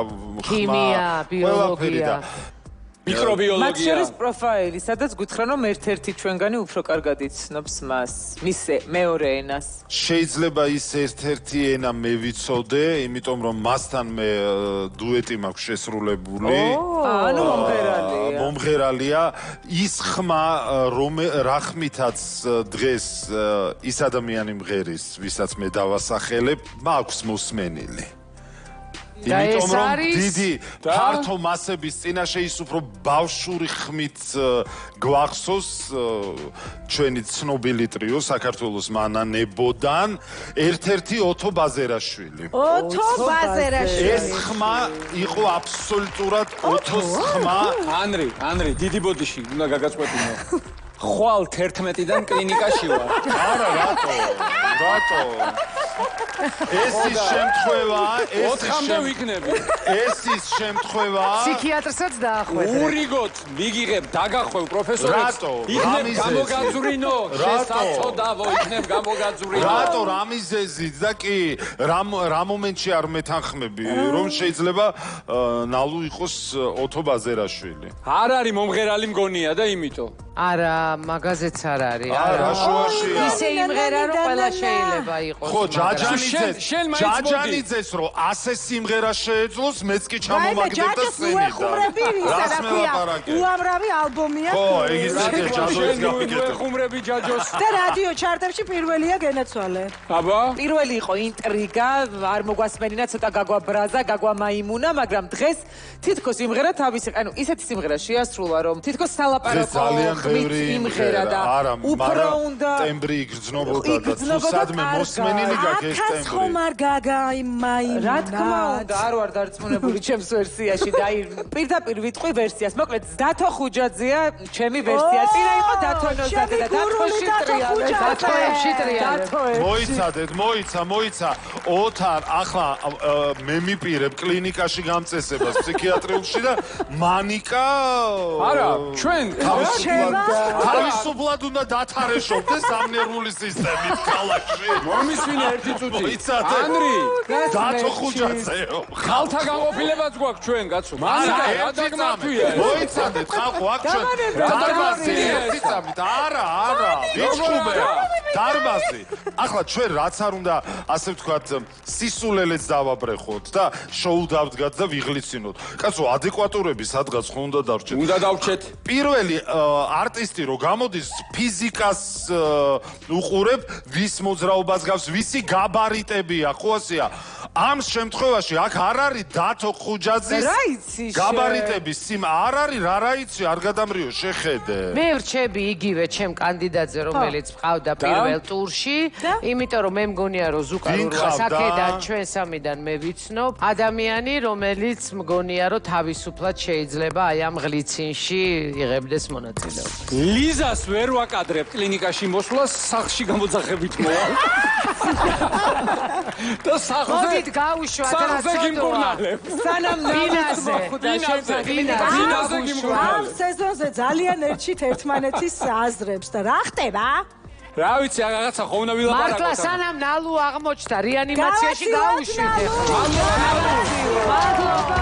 ქიმია ბიოლოგია მიკრობიოლოგია მათ შორის პროფაილი სადაც გითხრან რომ ერთ-ერთი ჩვენგანი უფრო კარგად იცნობს მას მის მეორე ენას შეიძლება ის ერთ-ერთი ენა მე ვიცოდე იმიტომ რომ მასთან მე დუეტი მაქვს შესრულებული ანუ მომღერალია ის ხმა რომ რა ხმითაც დღეს ის ადამიანი მღერის ვისაც მე დავასახელებ მაქვს მოსმენილი იმიტომ რომ დიდი ფართო მასების წინაშე ის უფრო ბავშვური ხმით გვახსოვს ჩვენი ცნობილი ტრიო საქართველოს მანანებოდან ერთ-ერთი ოთო ბაზერაშვილი. ეს ხმა იყო აბსოლუტურად ოთოს ხმა. ანრი დიდი ბოდიში უნდა გაგაწყვეტინო. ხვალ 11-დან კლინიკაში ვარ. არა რატო? ეს ის შემთხვევა, ეს ის შემთხვევა. ფსიქიატრსაც დაახვედრე. ურიგოთ, მიგიღებ, დაგახვევ პროფესორებს. იქნებ გამოგაძვრინო, შესაძოდავო, იქნებ გამოგაძვრინო. რატო რა მიზეზით და კი რა მომენტში არ მეთანხმები, რომ შეიძლება ნალუ იყოს ოთო ბაზერაშვილი. არ არის მომღერალი მგონია და იმიტომ. არა, მაგაზეც არ არის. არა, შუაშია. ისე იმღერა რომ ყველა შეიძლება იყოს. ხო, ჯაჯანიძეს რომ ასე სიმღერა შეეძლოს, მეც კი ჩამომაგდებ და სცენიდა. რას მელაპარაკე? უამრავი ალბომია. ხო, ეგ ისეთი ჯაჯოს გაფიქრეთ. ხუმრები ჯაჯოს. და რადიო ჩარტებში პირველია გენაცვალე. აბა? პირველი იყო ინტრიგა, არ მოგვასმენინა ცოტა გაგვაბრაზა, გაგვამაიმუნა, მაგრამ დღეს თითქოს იმღერა თავისი, ანუ ისეთი სიმღერა შეასრულა, რომ თითქოს სალაპარაკო ხმით იმღერა და უფრო უნდა ტემბრი იგრძნობოდა და თუ სადმე მოსმენილი გაქვს ეს ტემბრი. ხომ არ გაგაიმაიმუნა. რა თქმა უნდა, არ ვარ დარწმუნებული ჩემს ვერსიაში და აი პირდაპირ ვიტყვი ვერსიას. მოკლედ დათო ხუჯაძეა ჩემი ვერსია. წინა იყო დათო ნოზაძე და დათოში ტრიალე. დათოებში ტრიალე. მოიცადეთ, მოიცა. ოთარ ახლა მე მიპირებ კლინიკაში გამწესებას ფსიქიატრიულში და მანიკა არა, ჩვენ თავისუფლად უნდა დათარეშობდეს ამ ნერვული სისტემით ქალაქში. მომისმინე ერთი წუთი. მოიცადეთ. ანრი, დათო ხუჯაძეო. ხალთა განყოფილებაც გვაქვს ჩვენ, კაცო. მანიკა რა დაგმართვია? მოიცადეთ, ხალხო, აქ ჩვენ დარბაზი ერთი წამით. არა, ვიჩხუბე. დარბაზი. ახლა ჩვენ რაც არ უნდა, ასე ვთქვათ, სისულელეც დავაბრეხოთ და შოუ დავდგათ და ვიღლიცინოთ. კაცო, ადეკვატურები სადღაც ხო უნდა დარჩეთ. უნდა დავჩეთ. პირველი არტისტი რო გამოდის ფიზიკას უყურებ, ვის მოძრაობას გავს, ვისი გაბარიტებია, ხო ასეა. ამ შემთხვევაში აქ არ არის დათო ხუჯაძის გაბარიტების სიმა არ არის, რა იცი, არ გადამრიო შეხედე. მე ვრჩები იგივე ჩემ კანდიდატზე, რომელიც მყავდა პირველ ტურში, იმიტომ რომ მე მგონია რომ ზუკარურვა აქედან ჩვენ სამიდან მე ვიცნობ, ადამიანი, რომელიც მგონია რომ თავისუფლად შეიძლება აი ამ ღლიცინში იღებდეს მონაწილეობას. ლიზას ვერ ვაკადრებ კლინიკაში მოსვლას, სახლში გამოძახებით მოვალ. და სახლზე გაუშვათ რა გიმკურნალებ. სანამ ნაინაზე ბინაზე გიმკურნალებ. ამ სეზონზე ძალიან ერჩით ერთმანეთის აზრებს და რა ხდება? რა ვიცი, რაღაცა ხო უნდა ვილაპარაკოთ. მართლა სანამ ნალუ აღმოჩნდა რეანიმაციაში გაუშვით ეხლა. მადლობა.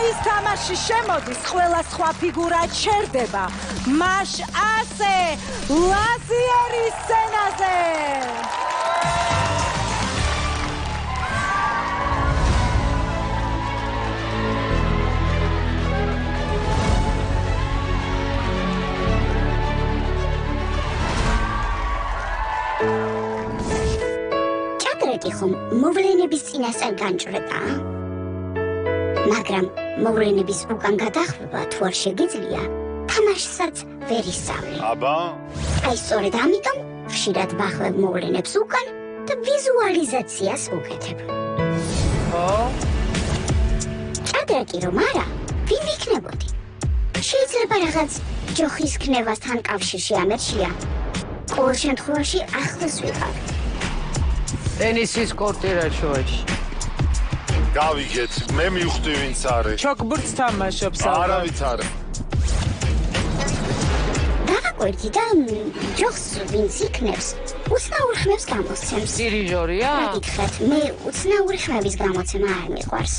ის თამაში შემოდის, ყველა სხვა ფიგურა ჩერდება. მაშ ასე ლაზიერის სცენაზე. ჭადრაკი ხომ მოვლენების წინასწარ განჭრება? მაგრამ მოვლენების უკან გადახვევა თუ არ შეგიძლია, თამაშსაც ვერ ისწავლე. აბა? აი სწორედ ამიტომ ხშირად ვახლებ მოვლენებს უკან და ვიზუალიზაციას ვუკეთებ. ჭადრაკი რომ არა, ვინ ვიქნებოდი? შეიძლება რაღაც ჯოხის ქნევასთან კავშირში ამერშია. ყოველ შემთხვევაში ახლოს ვიყავ. ტენისის კორტი რა შოაში. გავიგეთ, მე მივხვდი ვინც არის. ჩოკბურთს თამაშობს არავით არა. დავაკვირდი და ჯოხს ვინც იქნებს, უცნაურ ხმებს გამოსცემს. დირიჟორია? მოგითხრათ, მე უცნაური ხმების გამოცემა არ მიყვარს.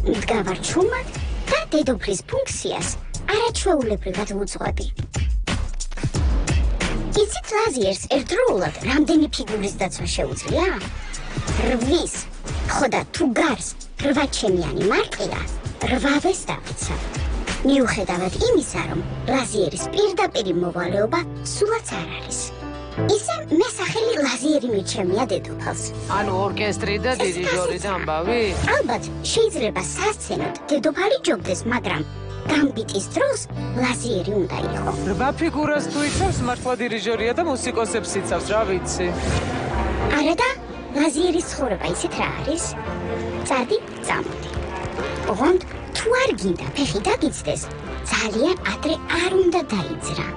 მდგავარ ჩუმად და დედოფლის ფუნქციას არაჩვეულებრივად ვუძღვები. იცით ლაზიერს ერთდროულად რამდენი ფიგურის დაცვა შეუძლია? 8-ის. ხო და თუ გარს 8-ჩემიანი მარკია, 8-ს დავიცა. მიუხედავად იმისა, რომ ლაზიერის პირდაპირი მოვალეობა სულაც არ არის. ისე მე სახელი ლაზიერი მირჩევია დედოფალს. ანუ ორკესტრი და დირიჟორი და ამბავი? ალბათ, შეიძლება სასცენოდ დედოფალი ჯობდეს, მაგრამ გამბიტის დროს ლაზიერი უნდა იყო. 8 ფიგურას თუ იცავს, მართლა დირიჟორია და მუსიკოსებს იცავს, რა ვიცი. არა და ლაზიერის ცხოვრება ისეთ რა არის? წადი, წამოდი. ოღონდ თუ არ გინდა ფეხი დაგიცდეს, ძალიან ადრე არ უნდა დაიძრა.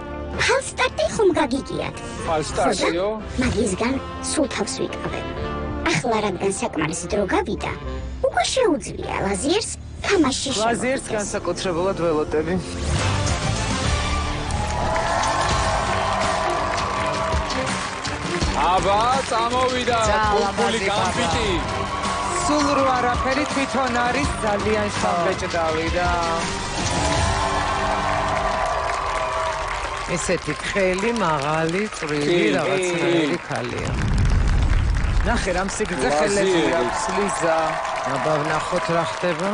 ფალსტარტი ხომ გაგიგიათ? ფალსტარტიო? მაგისგან სულ თავს ვიკავებ. ახლა რადგან საკმარისი დრო გავიდა, უკვე შეუძლია ლაზიერს თამაში შემოგვიდეს. ლაზიერს განსაკუთრებულად ველოდები. აბა, წამოვიდა ფუფული გამფიტი. სულ რო არაფერი თვითონ არის ძალიან შთამბეჭდავი და ესეთი ხელი, მაღალი, წვრილი რაღაცნაირი ქალია. ნახე რამ სიგრძე ხელები აქვს ლიზა. აბა ვნახოთ რა ხდება.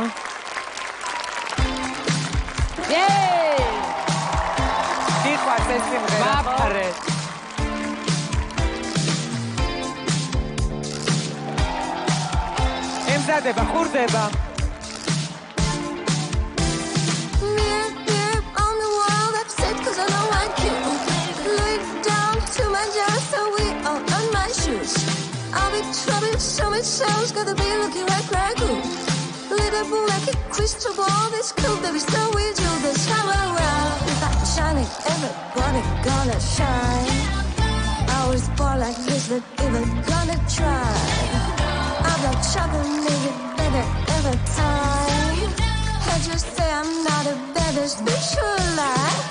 გიყვარს ეს სიმღერა? მაფრე. ემზადება, ხურდება. I'll be trouble, so it sounds gotta be looking like ragu. Little like a crystal ball, this cool baby so with you this time around. If I'm shining, everybody gonna shine. I was born like this, but even gonna try. I'm not trouble, make it better every time. I just say I'm not the baddest bitch alive.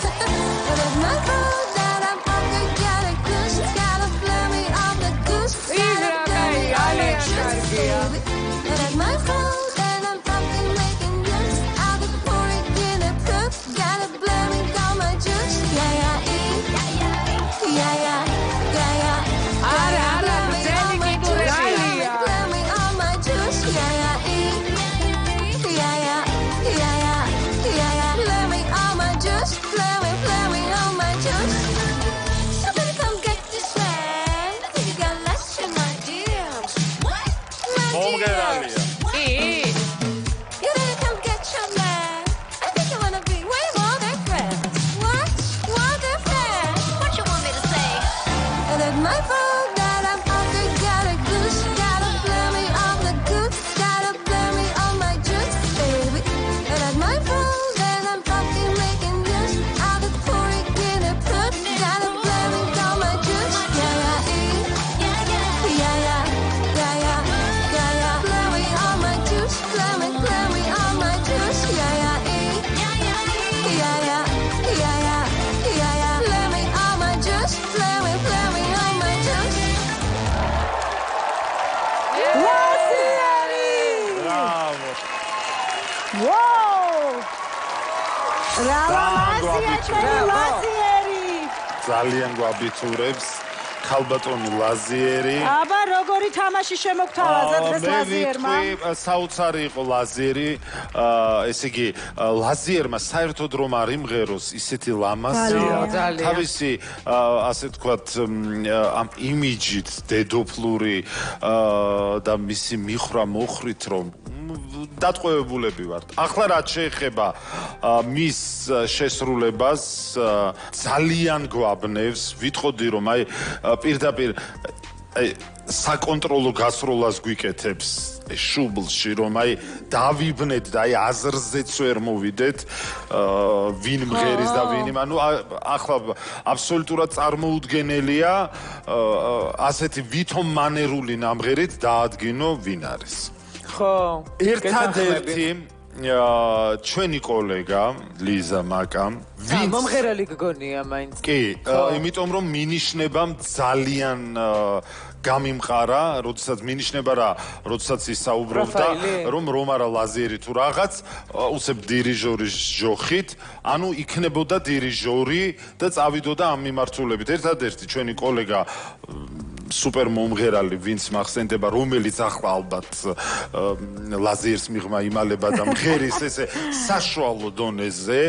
But it's my fault that I'm hungry, gotta goose, gotta blame me on the goose. And it's my fault that I'm fucking making use. I'll be pouring in a cup, gotta blame me on my juice. Yeah, yeah, yeah, yeah, yeah, yeah. Ara, blame me on my juice. Yeah, yeah, yeah, yeah, yeah, yeah. Blame me on my juice. Blame me on my juice. Somebody come get this man. I think you got lost in my DMs. What? მომღერალია. You didn't come get your man. I think you wanna be way more than friends. What? More than friends? What you want me to say? And it's my fault that I'm hungry, gotta goose, gotta blame me on the goose, gotta blame me on my juice, baby. And it's my fault that I'm fucking making use. I'll be pouring in a cup, gotta blame me on my juice. Yeah, yeah, yeah, yeah, yeah, yeah, yeah, yeah, yeah. Blame me on my juice, blame me on my juice. Yeah, yeah, yeah, yeah, yeah, yeah, yeah, yeah. Blame me on my juice, blame me on my juice. Bravo. Wow! ლაზიერი! ძალიან გვაბიტურებს ქალბატონი ლაზიერი. აბა როგორი თამაში შემოგთავაზა დღეს ლაზიერმა? მე ვიტყვი საოცარი იყო ლაზიერი. ესე იგი ლაზიერმა საერთოდ რომ არ იმღეროს ისეთი ლამაზია. თავისი ასე თქვათ ამ იმიჯით დედოფლური და მისი მიხრა მოხრით რომ დატყვევებულები ვართ. ახლა რაც შეეხება მის შესრულებას ძალიან გვაბნევს. ვიტყოდი რომ აი პირდაპირ საკონტროლო გასროლას გვიკეთებს შუბლში რომ აი დავიბნეთ და აი აზრზეც ვერ მოვიდეთ ვინ მღერის და ვინ ანუ ახლა აბსოლუტურად წარმოუდგენელია ასეთი ვითომ მანერული ნამღერით დაადგინო ვინ არის. ხო, ერთადერთი ჩვენი კოლეგა ლიზა მაკამ ვინც მომღერალი გგონია მაინც კი იმიტომ რომ მინიშნებამ ძალიან გამიმყარა როდესაც მინიშნება რა როდესაც ის საუბრობდა რომ რომარა ლაზიერი თუ რაღაც უცებ დირიჟორის ჯოხით ანუ იქნებოდა დირიჟორი და წავიდოდა ამ მიმართულებით ერთადერთი ჩვენი კოლეგა სუპერ მომღერალი ვინც მახსენდება რომელიც ახლა ალბათ ლაზიერს მიღმა იმალება და მღერის ესე საშუალო დონეზე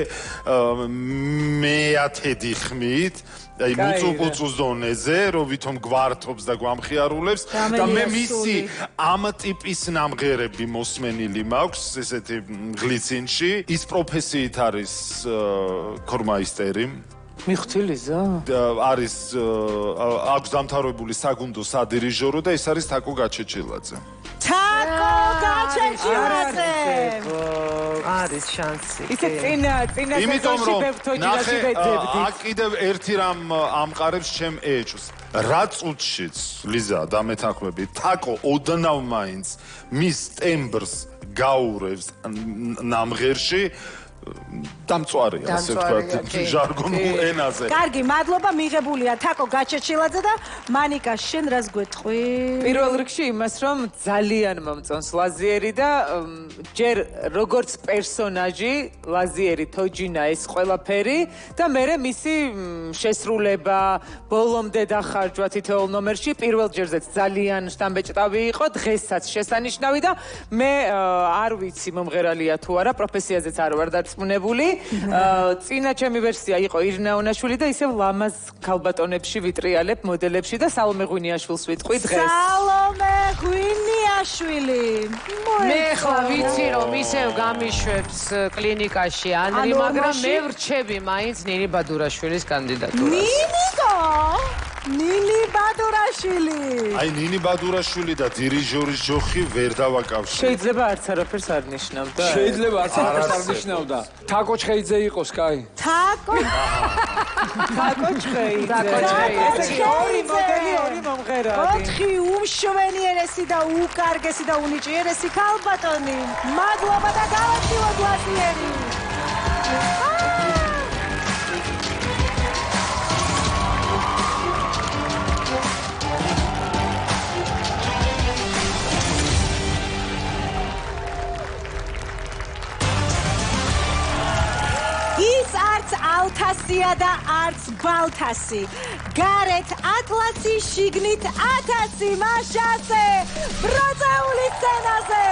მეათედი ხმით აი მუწუპუწუს დონეზე რომ ვითომ გვართობს და გვამხიარულებს და მე მისი ამ ტიპის ნამღერები მოსმენილი მაქვს ესეთი გლიცინში ის პროფესიით არის ქორმაისტერი მიხთილიზა არის აქვს დამთავრებული საგუნდო სადირიჟორო და ეს არის თაკო გაჩეჩილაძე თაკო ჩემში ვაცებ. არის შანსი. ისე წინა იმიტომ სეზონში რომ ბებთოჯინაში ვეძებდით. აქ კიდევ ერთი რამ ამყარებს ჩემ ეჭვს. რა წუთშიც ლიზა დამეთანხმები თაკო ოდნავ მაინც მის ტემბრს გაურევს ნამღერში დამწვარია ასე ვთქვათ ჟარგონულ ენაზე. კარგი, მადლობა მიღებულია თაკო გაჩეჩილაძე და მანიკა შენ რას გვეთყვი? პირველ რიგში იმას რომ ძალიან მომწონს ლაზიერი და ჯერ როგორც პერსონაჟი ლაზიერი თოჯინა ეს ყველაფერი და მე მისი შესრულება ბოლომდე დახარჯვა თითოეულ ნომერში პირველ ჯერზეც ძალიან შთამბეჭდავი იყო დღესაც შესანიშნავი და მე არ ვიცი მომღერალია თუ არა პროფესიაზეც არ ვარ დარწმუნებული წინა ჩემი ვერსია იყო ირინა ონაშვილი და ისევ ლამაზ ქალბატონებში ვიტრიალებ მოდელებში და სალომე ღვინიაშვილს ვიტყვი დღეს სალომე ღვინიაშვილი მე ხო ვიცი რომ ისევ გამიშვებს კლინიკაში ანრი მაგრამ მე ვრჩები მაინც ნინი ბადურაშვილის კანდიდატურას ნინი ბადურაშვილი აი ნინი ბადურაშვილი და დირიჟორის ჯოხი ვერ დავაკავშირებ. შეიძლება არც არაფერს არ ნიშნავდა. შეიძლება არც არაფერს არ ნიშნავდა. თაკო ჩხეიძე იყოს, კაი. თაკო ჩხეიძე. ორი მოდელი, ორი მომღერალი. 4 უმშვენიერესი და უკარგესი და უნიჭიერესი ქალბატონი. მადლობა და გავაცილოთ ლაზიერი. ის არც ალთასია და არც ბალთასი. გარეთ ატლასი, შიგნით 1000 მაშასე. ბროწეული სცენაზე.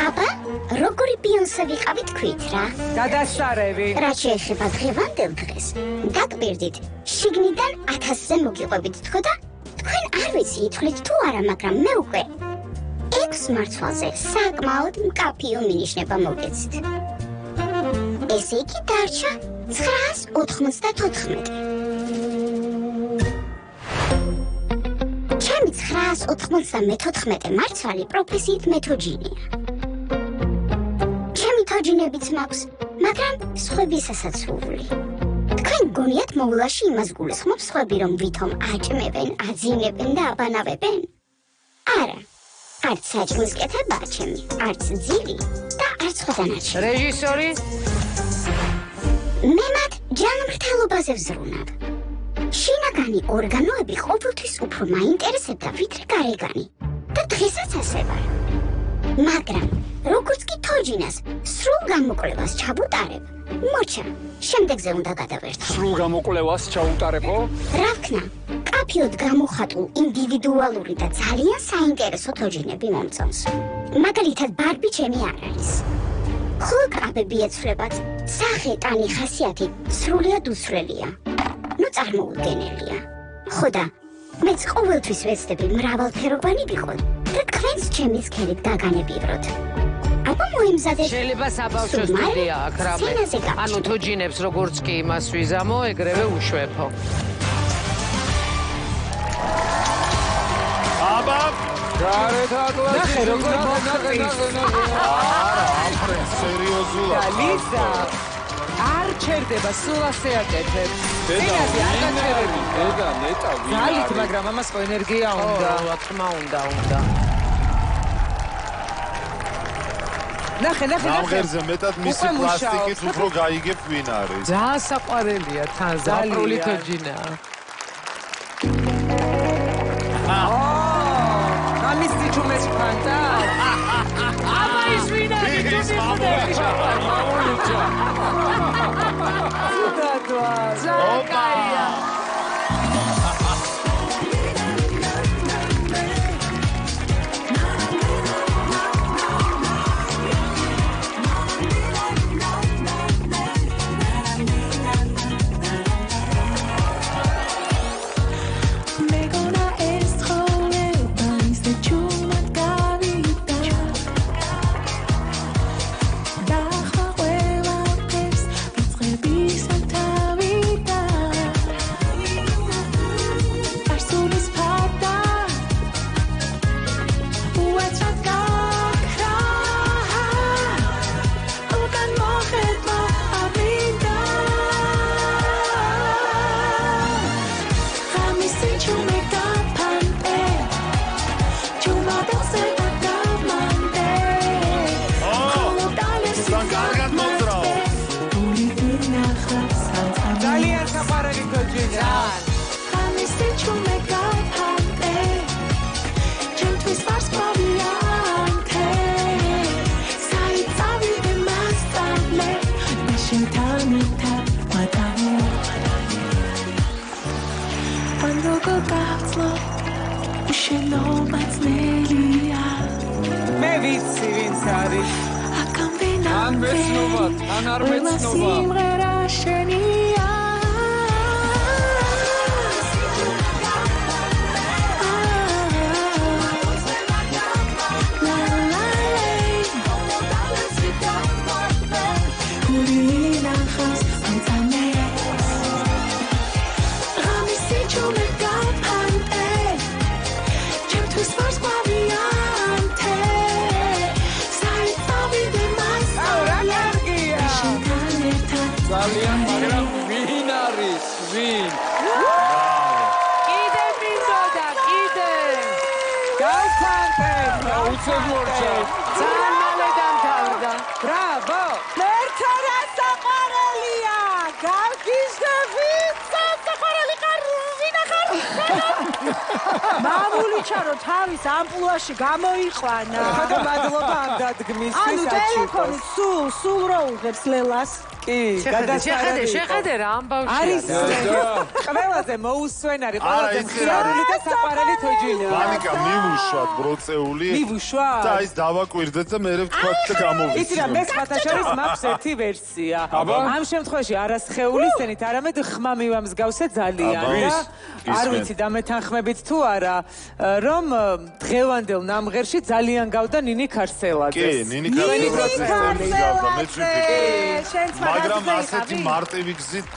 აბა, როგორი ბიონსე ვიყავი თქვით რა? გადასარევი. რა შეეხება დღევანდელ დღეს? დაგბირდით, შიგნიდან 1000-ზე მოგიყვებით თქო და თქვენ არ ვიცი ითვლით თუ არა, მაგრამ მე უკვე 6 მართვალზე საკმაოდ მკაფიო მინიშნება მოგეცით. ესე იგი დარჩა 994. ჩემი 994 მართვალი პროფესიით მეთოჯინია. ჩემი თოჯინებიც მაქვს, მაგრამ სხვებისასაც ვუვლი. თქვენ გონიათ მოვლაში იმას გულისხმობს სხვები, რომ ვითომ აჭმევენ, აძინებენ და აბანავებენ? არა. არც საჭმლის კეთებაა ჩემი, არც ძილი და არც სხვა დანარჩენი. რეჟისორი? მე მათ ჯანმრთელობაზე ვზრუნავ. შინაგანი ორგანოები ყოველთვის უფრო მაინტერესებდა ვიდრე გარეგანი და დღესაც ასე ვარ. მაგრამ როგორც კი თოჯინას სრულ გამოკვლევას ჩაბუტარებ, მოჩა, შემდეგზე უნდა გადავერთო. სრულ გამოკვლევას ჩაუტარებო? რა ვქნა, კაფიოდ გამოხატულ ინდივიდუალური და ძალიან საინტერესო თოჯინები მომწონს. მაგალითად ბარბი ჩემი არ არის. ხოლო კრაბები ეცვლებათ, სახე, ტანი, ხასიათი სრულიად უსვლელია. ნუ წარმოუდგენელია. ხო და მეც ყოველთვის ვეცდები მრავალფეროვანი ვიყო და თქვენს ჩემის ქერით გაგანებივროთ. აბა მოიმზადეთ. შეიძლება საბავშვო სტუდია აქ რამე. ანუ თოჯინებს როგორც კი იმას ვიზამო, ეგრევე უშვებო. აბა გარეთ ატლასი. ნახე როგორ მოხდეს. არა, აფრენ სერიოზულად. ლიზა არ ჩერდება, სულ ასე აკეთებს. წინაზე არ გაჩერები. დედა, ნეტა ვინ არის? ძალით, მაგრამ ამას ხო ენერგია უნდა. რა თქმა უნდა. ნახე. ნამღერზე მეტად მისი პლასტიკით უფრო გაიგებ ვინ არის. ძალიან საყვარელია თან ზაპრული თოჯინა. ამის თითუმეს ფანტა. აბა ის ვინ არის? ოპა! მე ვიცი ვინც არის ან მეცნობა ან არ მეცნობა ძალიან მაგრამ ვინ არის ვინ კიდე მინდოდა კიდე გავხანტეთ უცებ მორჩა ძალიან მალე დამთავრდა ბრავო მერთა რა საყვარელია გავგიჟდებით საყვარელი ხარ ვინა ხარ მამული ჩარო თავის ამპლუაში გამოიყვანა ხოდა მადლობა ამ დადგმისთვის ანუ ტელეფონით სულ რო უღებს ლელას კი შეხედე რა ამბავშია არის ყველაზე მოუსვენარი ყველაზე მხიარული და საყვარელი თოჯინა მანიკა მივუშვათ ბროწეული მივუშვათ და ის დავაკვირდეთ და მე ვთქვათ და გამოვიცნო იცი რა მე სხვათა შორის მაქვს ერთი ვერსია ამ შემთხვევაში არასხეულის თენით არამედ ხმა მივამსგავსე ძალიან და არ ვიცი დამეთანხმებით თუ არა რომ დღევანდელ ნამღერში ძალიან გავდა ნინი ქარსელაძეს კი ნინი ქარსელაძეს გავდა მეც ვიფიქრე მაგრამ ასეთი მარტივი გზით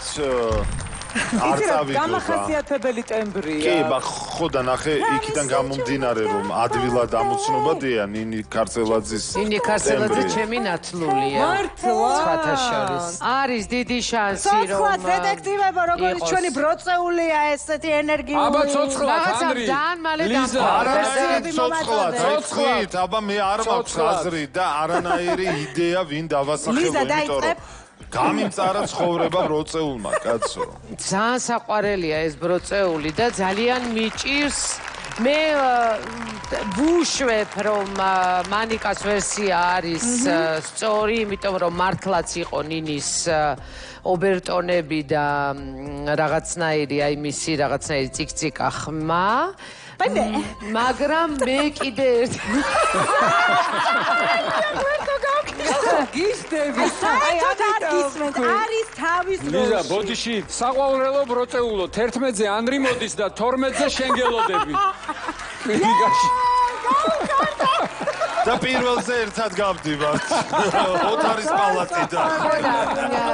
არ წავიდო. გამახასიათებელი ტემბრია. კი, ხო და ნახე იქიდან გამომდინარე რომ ადვილად ამოცნობადია ნინი ქარცელაძის ნინი ქარცელაძე ჩემი ნათლულია. მართლა? სხვათა შორის. არის დიდი შანსი რომ ცოცხლად დეტექტივებო როგორც ჩვენი ბროწეულია ესეთი ენერგიული. აბა ცოცხლად ანდრი. ძალიან მალე არა ცოცხლად, ცოცხლად, აბა მე არ მაქვს აზრი და არანაირი იდეა ვინ დავასახელო, იმიტომ რომ გამიმწარა ცხოვრება ბროწეულმა კაცო. ძალიან საყვარელია ეს ბროწეული და ძალიან მიჭირს. მე ვუშვებ რომ მანიკას ვერსია არის სწორი, იმიტომ რომ მართლაც იყო ნინის ობერტონები და რაღაცნაირი აი მისი რაღაცნაირი ციკციკა ხმა. მაგრამ მე კიდე ერთი გისდები. საერთოდ არ გისმენთ, არის თავის როლში. ლიზა, ბოდიში, საყვაურელო ბროწეულო, 11-ზე ანდრი მოდის და 12-ზე შენგელოდები. კლინიკაში. და პირველზე ერთად გავდივართ. ოთარის პალატიდან.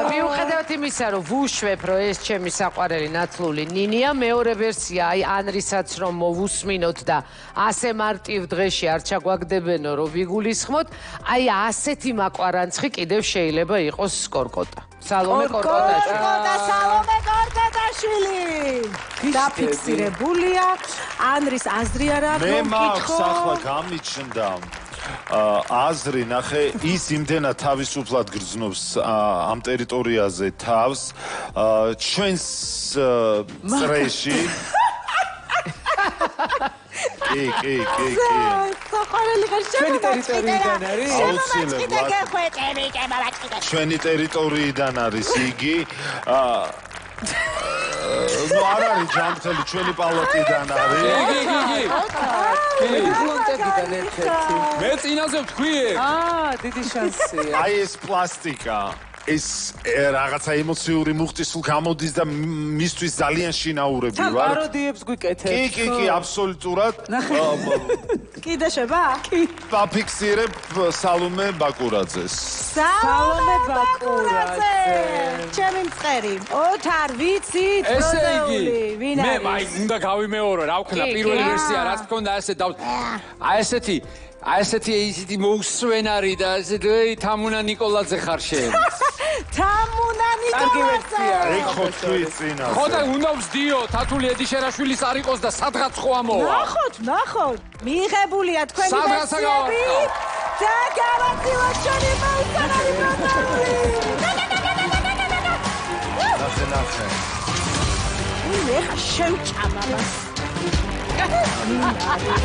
მიუხედავად იმისა, რომ ვუშვებ, რომ ეს ჩემი საყვარელი ნათლული ნინია, მეორე ვერსია, აი ანრისაც რომ მოვუსმინოთ და ასე მარტივ დღეში არ ჩაგვაგდებენო, რომ ვიგულისხმოთ, აი ასეთი მაკვარანცხი კიდევ შეიძლება იყოს კორკოტა. სალომე კორკოტაშვილი. კორკოტა სალომე კორკოტაშვილი. დაფიქსირებულია. ანრის აზრი არ აქვს მე რომ მაქვს კითხო. ახლა გამიჩნდა აზრი ნახე ის იმდენად თავისუფლად გრძნობს ამ ტერიტორიაზე თავს ჩვენს წრეში კი საყვარელი ხარ ჩვენი ტერიტორიიდან არის ჩვენი ტერიტორიიდან არის იგი ნუ არ არის ჯანმრთელი ჩვენი პალატიდან არის ფლონტებიდან ერთ-ერთი მე წინაზე ვთქვიე დიდი შანსია აი ეს პლასტიკა ეს რაღაცა ემოციური მუხტი სულ გამოდის და მისთვის ძალიან შინაურები ვარ. პაროდიებს გვიკეთებ. კი, აბსოლუტურად. კიდე შევა? კი. ვაფიქსირებ სალომე ბაკურაძეს. სალომე ბაკურაძე. ჩემი მწყერი. ოთარ ვიცით პროზეული. ვინ არის? მე მაი უნდა გავიმეორო რა ვქნა პირველი ვერსია რაც მქონდა ასე და აი ესეთი მოუსვენარი და ესეთი თამუნა ნიკოლაძე ხარ შენ. თამუნა ნიკოლაძე. ეგ ხო თქვი წინა. ხო და უნდა ვსდიო, თათული ედიშერაშვილის არ იყოს და სადღაც ხო ამოვა. ნახოთ. მიიღებულია თქვენი ვერსიები და გავაცილოთ ჩვენი მოუსვენარი პროზეული. ნახე. მე ხა შევჭამა.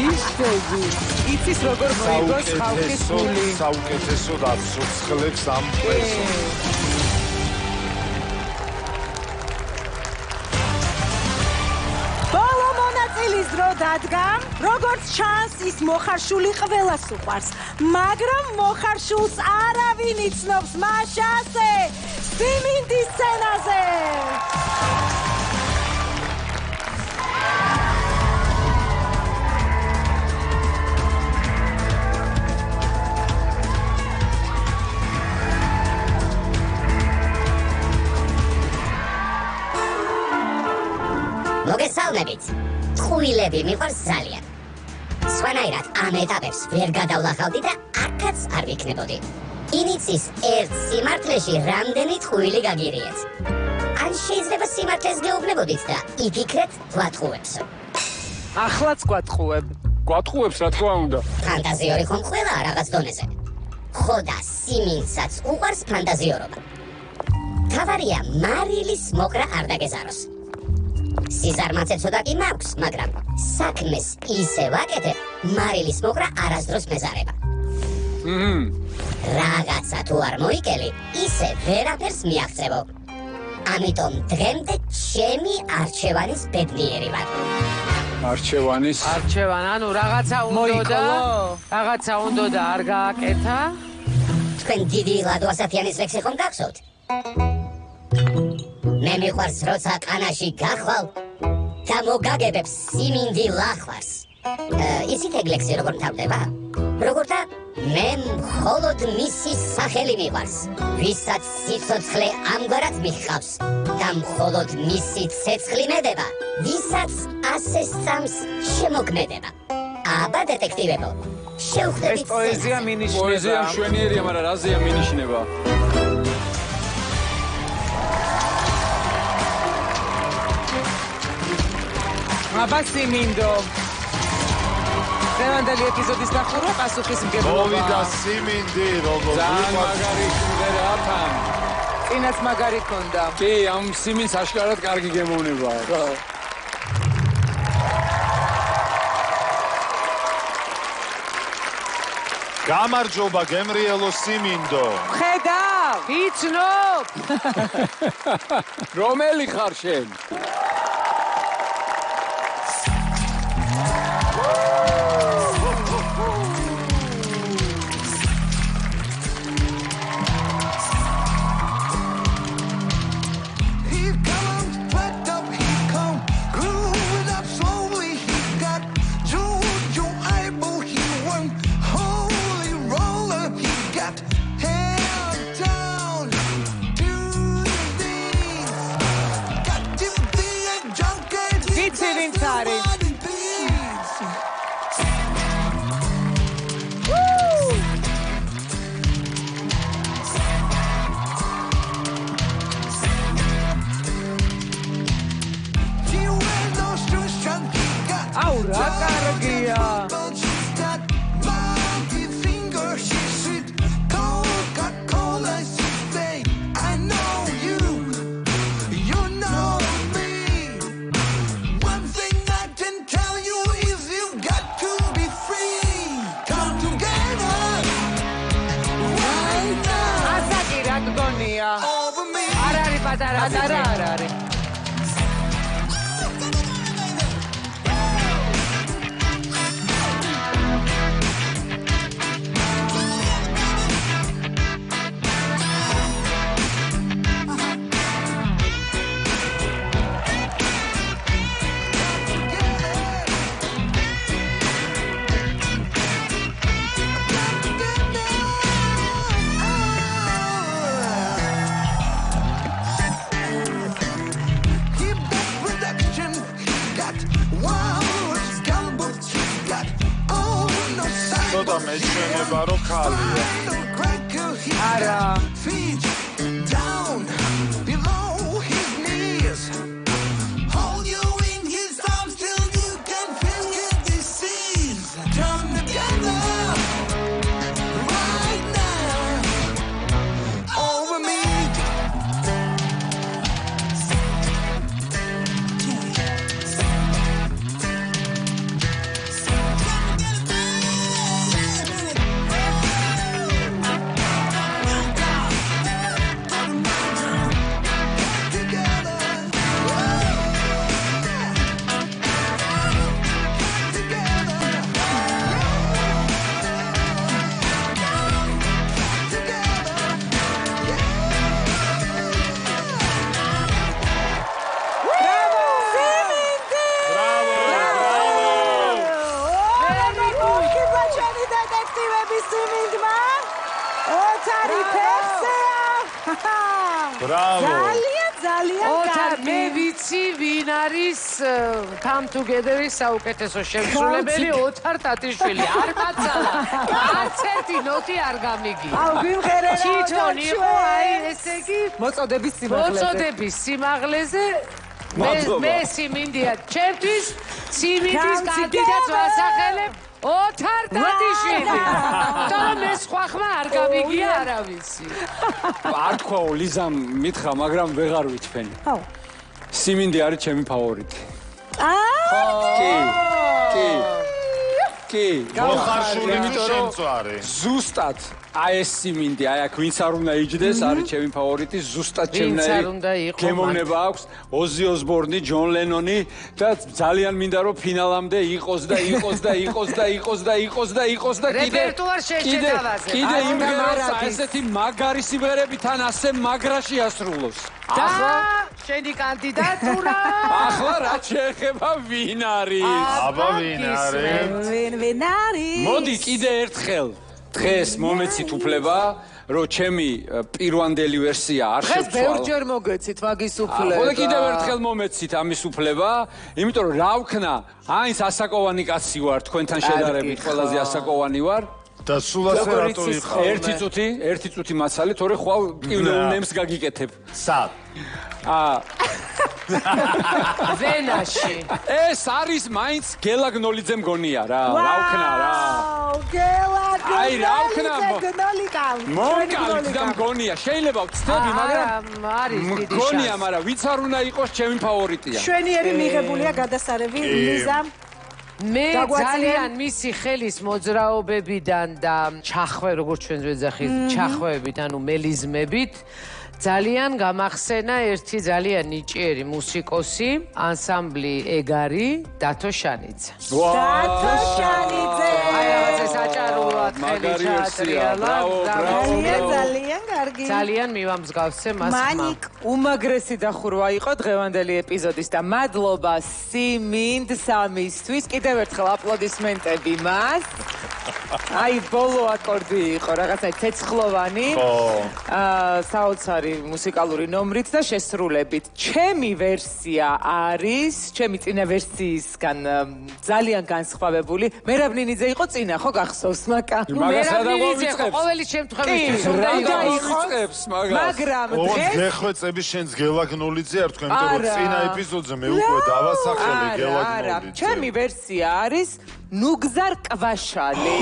ისწოდი. იცის როგორ მოიგოს ხალხის გული. საუკეთესო და ცოცხლებს ამ პერსონაჟს. სადგამ, როგორც ჩანს, ის მოხარშული ყველას უყვარს, მაგრამ მოხარშულს არავინ იცნობს მაშასე, სიმინდის სცენაზე. მოგესალმებით. ხუილები მიყვარს ძალიან. სხვანაირად ამ ეტაპებს ვერ გადავლახავდი და აქაც არ ვიქნებოდი. ინიცის ერთ სიმართლეში რამდენი ხუილი გაგირიეთ. ან შეიძლება სიმართლეს გეუბნებოდით და იფიქრეთ გვატყუებსო. ახლაც გვატყუებ. გვატყუებს რა თქმა უნდა. ფანტაზიური ხომ ყველაა რაღაც დონეზე. ხო და სიმინსაც უყვარს ფანტაზიორობა. თავარია მარილის მოკრა არ დაგეზაროს. სიზარმაცე ცოტა კი მაქვს, მაგრამ საქმეს ისე ვაკეთებ, მარილის მოკრა არასდროს მეზარება. რაღაცა თუ არ მოიკელი, ისე ვერაფერს მიაღწევო. ამიტომ დღემდე ჩემი არჩევანის ბედნიერი ვარ. არჩევანის? არჩევან, ანუ რაღაცა უნდა და არ გააკეთა? თქვენ დიდი ლადვასათიანის ლექსი ხომ გახსოვთ? მე მიყვარს როცა ყანაში გახვალ და მოგაგებებს სიმინდი ლახვარს. იცით ეგ ლექსი როგორ მთავრდება? როგორ და მე მხოლოდ მისი სახელი მიყვარს, ვისაც სიცოცხლე ამგვარად მიჰყავს და მხოლოდ მისი ცეცხლი მედება, ვისაც ასე სწამს შემოგმედება. აბა დეტექტივებო, შევხვდებით ეს პოეზია მინიშნება. პოეზია მშვენიერია, მაგრამ რაზეა მინიშნება? აბა სიმინდო. დღევანდელი ეპიზოდის დახურვა პასუხისმგებლობა. მოვიდა სიმინდი, როგორ ძალიან მაგარი სიმღერა თან. წინაც მაგარი ქონდა. კი, ამ სიმინს აშკარად კარგი გემოვნება. გამარჯობა გემრიელო სიმინდო. ხედავ, იცნობ. რომელი ხარ შენ? სიმინდმა. ოთარი ფეხზეა. ბრავო. ძალიან ოთარ, კარგი. მე ვიცი ვინ არის Come Together-ის საუკეთესო შემსრულებელი ოთარ ტატიშვილი. არ მაცალა. არც ერთი ნოტი არ გამიგი. აუ ვიმღერე რა. თვითონ იყო აი ესე იგი მოწოდების სიმაღლეზე. მოწოდების სიმაღლეზე მადლობა. მე სიმინდია ჩემთვის სიმინდის კანდიდატს ვასახელებ ოთარ ტატიშვილი. თუმცა მე სხვა ხმა არ გამიგია არავისი. არ თქვაო ლიზამ მითხრა, მაგრამ ვეღარ ვიცფენი. აუ. სიმინდი არის ჩემი ფავორიტი. კი. მოხარშული იმიტომ რომ შემწვარი. ზუსტად აი ეს სიმინდი, აი აქ ვინც არ უნდა იჯდეს, არის ჩემი ფავორიტი, ზუსტად ვინც არ უნდა ჩემნაირი იყო, გემოვნება აქვს ოზი ოსბორნი, ჯონ ლენონი და ძალიან მინდა რომ ფინალამდე იყოს და კიდე რეპერტუარ შეშეთავაზე. კიდე იმღეროს ესეთი მაგარი სიმღერები თან ასე მაგრაში ასრულოს. და შენი კანდიდატურა ახლა რა შეეხება ვინ არის? აბა ვინ არის? ვინ არის? მოდი კიდე ერთხელ დღეს მომეცით უფლება, რომ ჩემი პირვანდელი ვერსია არ დღეს შევცვალო. ბევრჯერ მოგეცით მაგის უფლება. ხო და კიდევ ერთხელ მომეცით ამის უფლება, იმიტომ რომ რა ვქნა, აინც ასაკოვანი კაცი ვარ, თქვენთან შედარებით ყველაზე ასაკოვანი ვარ. და სულ ასე რატო იყო? ერთი წუთი მასალე, თორე ხვალ ტკივნეულ ნემს გაგიკეთებ. სად? ვენაში. ეს არის მაინც გელაგნოლიძე მგონია რა. რა ვქნა რა. აი, რა ვქნა? მოკალით და მგონია. შეიძლება ვცდები, მაგრამ არის დიდი მგონია, შანსი. მაგრამ ვიც არ უნდა იყოს ჩემი ფავორიტია. შვენიერი მიღებულია გადასარევი ლიზამ. მე ძალიან მისი ხელის მოძრაობებიდან და ჩახვე, როგორც ჩვენ ვეძახით, ჩახვეებით, ანუ მელიზმებით ძალიან გამახსენა ერთი ძალიან ნიჭიერი მუსიკოსი, ანსამბლი ეგარი, დათო შანიძე. დათო შანიძე. აი რაღაცა საჭაროა ხელი ჩაატრიალა. ძალიან კარგი. ძალიან მივამსგავსე მას ხმა. მანიკ უმაგრესი დახურვა იყო დღევანდელი ეპიზოდის და მადლობა სიმინდ სამისთვის. კიდევ ერთხელ აპლოდისმენტები მას. აი ბოლო აკორდი იყო რაღაცა ცეცხლოვანი. საოცარი მუსიკალური ნომრით და შესრულებით. ჩემი ვერსია არის, ჩემი წინა ვერსიისგან ძალიან განსხვავებული. მერაბნინიძე იყო წინა, ხო გახსოვს მაკა? მერაბნინიძე იყო ყოველი შემთხვევაში უნდა იყოს, მაგრამ დღეს გეხვეწები შენს გელაგნოლიძე არ თქვენ, იმიტომ რომ წინა ეპიზოდზე მე უკვე დავასახელე გელაგნოლიძე. ჩემი ვერსია არის ნუგზარ კვაშალი.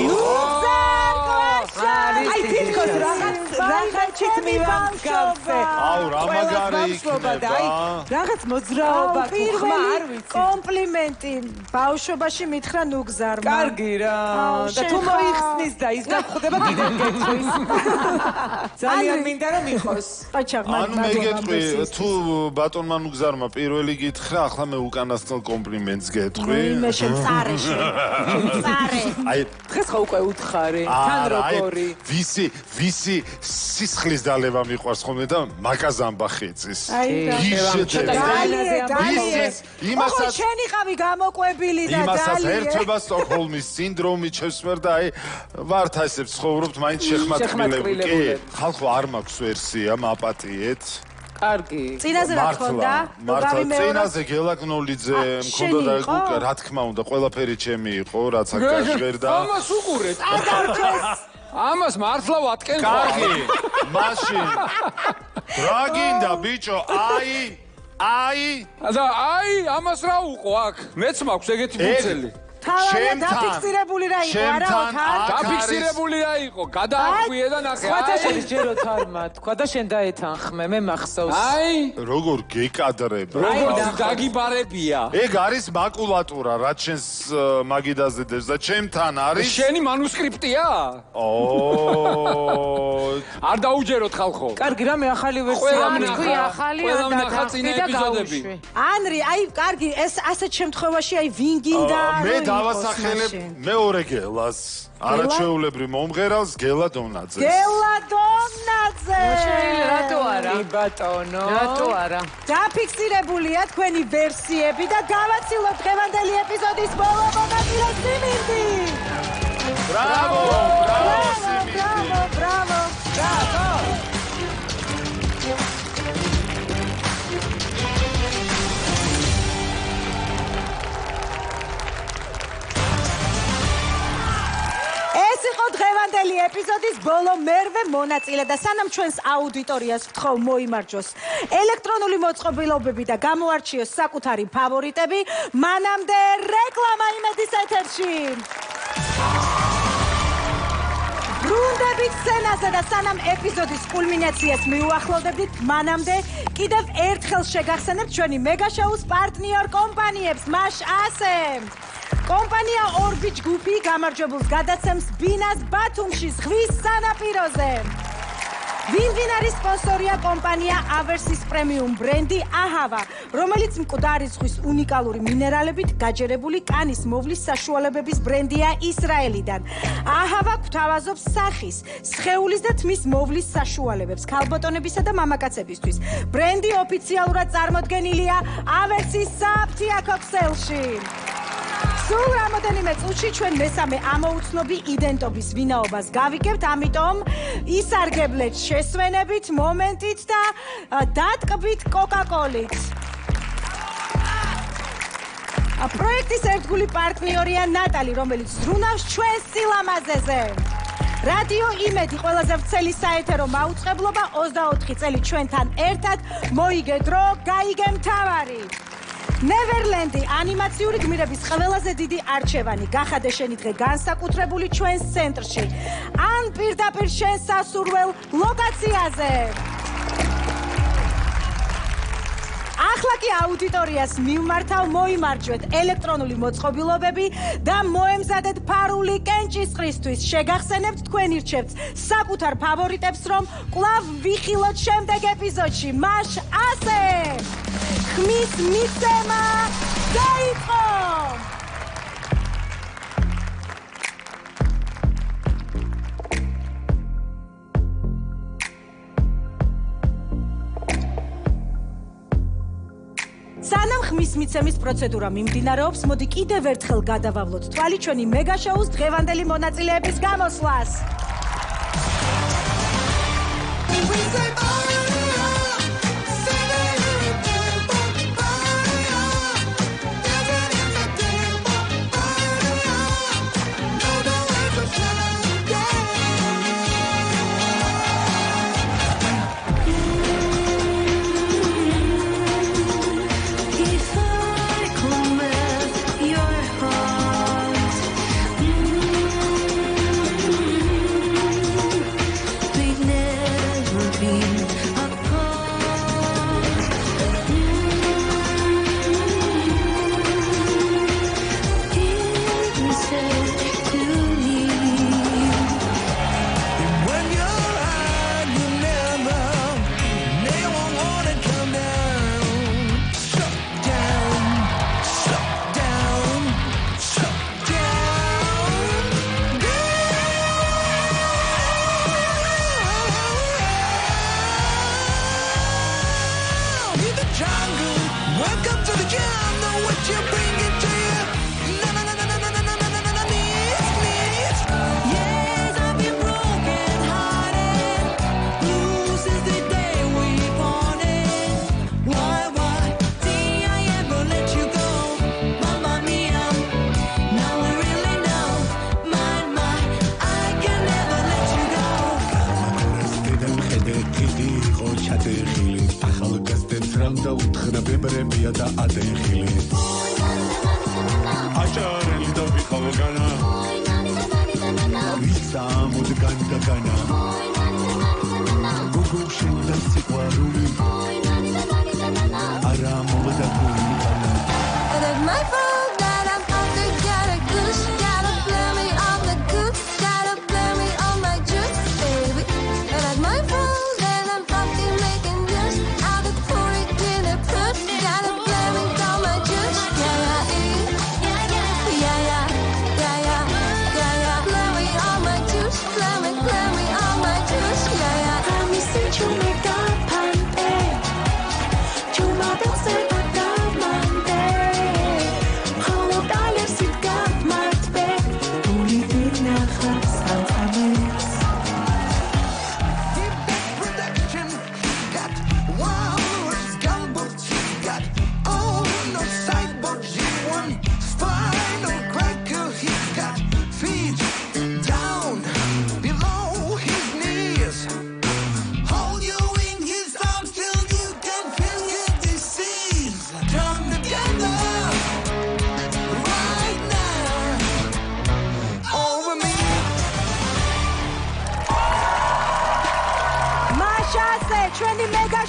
აი თითქოს რაღაცით მივამსგავსე. აუ რა მაგარი იქნება. რაღაც მოძრაობა თუ ხმა არ ვიცი. კომპლიმენტი ბავშვობაში მითხრა ნუგზარმა. კარგი რა. და თუ მოიხსნის და ის გაგხვდება კიდევ გეცხვის. ძალიან მინდა რომ იყოს. ანუ მე გეტყვი, თუ ბატონმა ნუგზარმა პირველი გითხრა, ახლა მე უკანასკნელ კომპლიმენტს გეტყვი. მე შემწარე შენ. აი დღეს ხო უკვე უთხარი, თან როგორი. ვისი სისხლის დალევა მიყვარს ხოლმე და მაკაზამბახეცის. იმასაც შენი ხავი გამოკვებილი და იმასაც ერთვება სტოკჰოლმის სინდრომი ჩემსმერ და აი ვართ ასე ცხოვრობთ მაინც შეხმატკილებული. კი, ხალხო არ მაქვს ვერსია, მაპატიეთ. კარგი. წინაზე რა ქონდა? წინაზე გელაგნოლიძე მქონდა და უკვე რა თქმა უნდა ყველაფერი ჩემი იყო, რაც აქ გაჟღერდა. ამას უყურეთ. ამას მართლა ვატკენ ხო? კარგი. მაშინ რა გინდა ბიჭო? აი და აი ამას რა უყო აქ? მეც მაქვს ეგეთი ბუცელი. თავად დაფიქსირებული რა იყო არა ოთარ? დაფიქსირებული რა იყო? გადაახვიე და ნახე. სხვათა შორის ჯერ ოთარმა თქვა და შენ დაეთანხმე, მე მახსოვს. აი, როგორ გეკადრება? როგორ დაგიბარებია? ეგ არის მაკულატურა, რაც შენს მაგიდაზე დევს და ჩემთან არის. შენი მანუსკრიპტია? არ დაუჯეროთ ხალხო. კარგი, რამე ახალი ვერსია თქვი ახალი ყველა ნახა წინა ეპიზოდები. ანრი, აი კარგი, ეს ასეთ შემთხვევაში აი ვინ გინდა რომ დავასახელებ მეორე გელას. არაჩვეულებრივ მომღერალს გელა დონაძეს. გელა დონაძე. შეიძლება რატო არა? ბატონო. რატო არა? დაფიქსირებულია თქვენი ვერსიები და გავაცილოთ დღევანდელი ეპიზოდის ბოლო მონაწილე სიმინდი. Bravo! დღევანდელი ეპიზოდის ბოლო მერვე მონაწილე და სანამ ჩვენს აუდიტორიას ვთხოვ მოიმარჯოს ელექტრონული მოწყობილობები და გამოარჩიოს საკუთარი ფავორიტები, მანამდე რეკლამა იმედის ეთერში. ბრუნდებით სცენაზე და სანამ ეპიზოდის კულმინაციას მიუახლოვდებდით, მანამდე კიდევ ერთხელ შეგახსენებთ ჩვენი მეგაშოუს პარტნიორ კომპანიებს, მაშ ასე. კომპანია ორბი ჯგუფი გამარჯვებულს გადაცემს ბინას ბათუმში ზღვის სანაპიროზე. ვინ არის სპონსორია კომპანია ავერსის პრემიუმ ბრენდი აჰავა, რომელიც მკვდარი ზღვის უნიკალური მინერალებით გაჯერებული კანის მოვლის საშუალებების ბრენდია ისრაელიდან. აჰავა გვთავაზობს სახის, სხეულის და თმის მოვლის საშუალებებს ქალბატონებისა და მამაკაცებისთვის. ბრენდი ოფიციალურად წარმოდგენილია ავერსის საფთიაქო ქსელში. სულ რამოდენიმე წუთში ჩვენ მესამე ამოუცნობი იდენტობის ვინაობას გავიგებთ, ამიტომ ისარგებლეთ შესვენებით, მომენტით და დატკბით კოკაკოლით. პროექტის ერთგული პარტნიორია ნატალი, რომელიც ზრუნავს ჩვენს სილამაზეზე. რადიო იმედი ყველაზე ვრცელი საეთერო მაუწყებლობა 24 წელი ჩვენთან ერთად მოიგე დრო, გაიგე მთავარი. ნევერლენდი ანიმაციური გმირების ყველაზე დიდი არჩევანი. გახადე შენი დღე განსაკუთრებული ჩვენს ცენტრში. ან პირდაპირ შენ სასურველ ლოკაციაზე. ახლა კი აუდიტორიას მივმართავ, მოიმარჯვეთ ელექტრონული მოწყობილობები და მოემზადეთ ფარული კენჭისყრისთვის. შეგახსენებთ, თქვენ ირჩევთ საკუთარ ფავორიტებს, რომ კვლავ ვიხილოთ შემდეგ ეპიზოდში. მაშ ასე. ხმის მიცემა დაიწყო! სანამ ხმის მიცემის პროცედურა მიმდინარეობს, მოდი კიდევ ერთხელ გადავავლოთ თვალი ჩვენი მეგაშოუს დღევანდელი მონაწილეების გამოსვლას.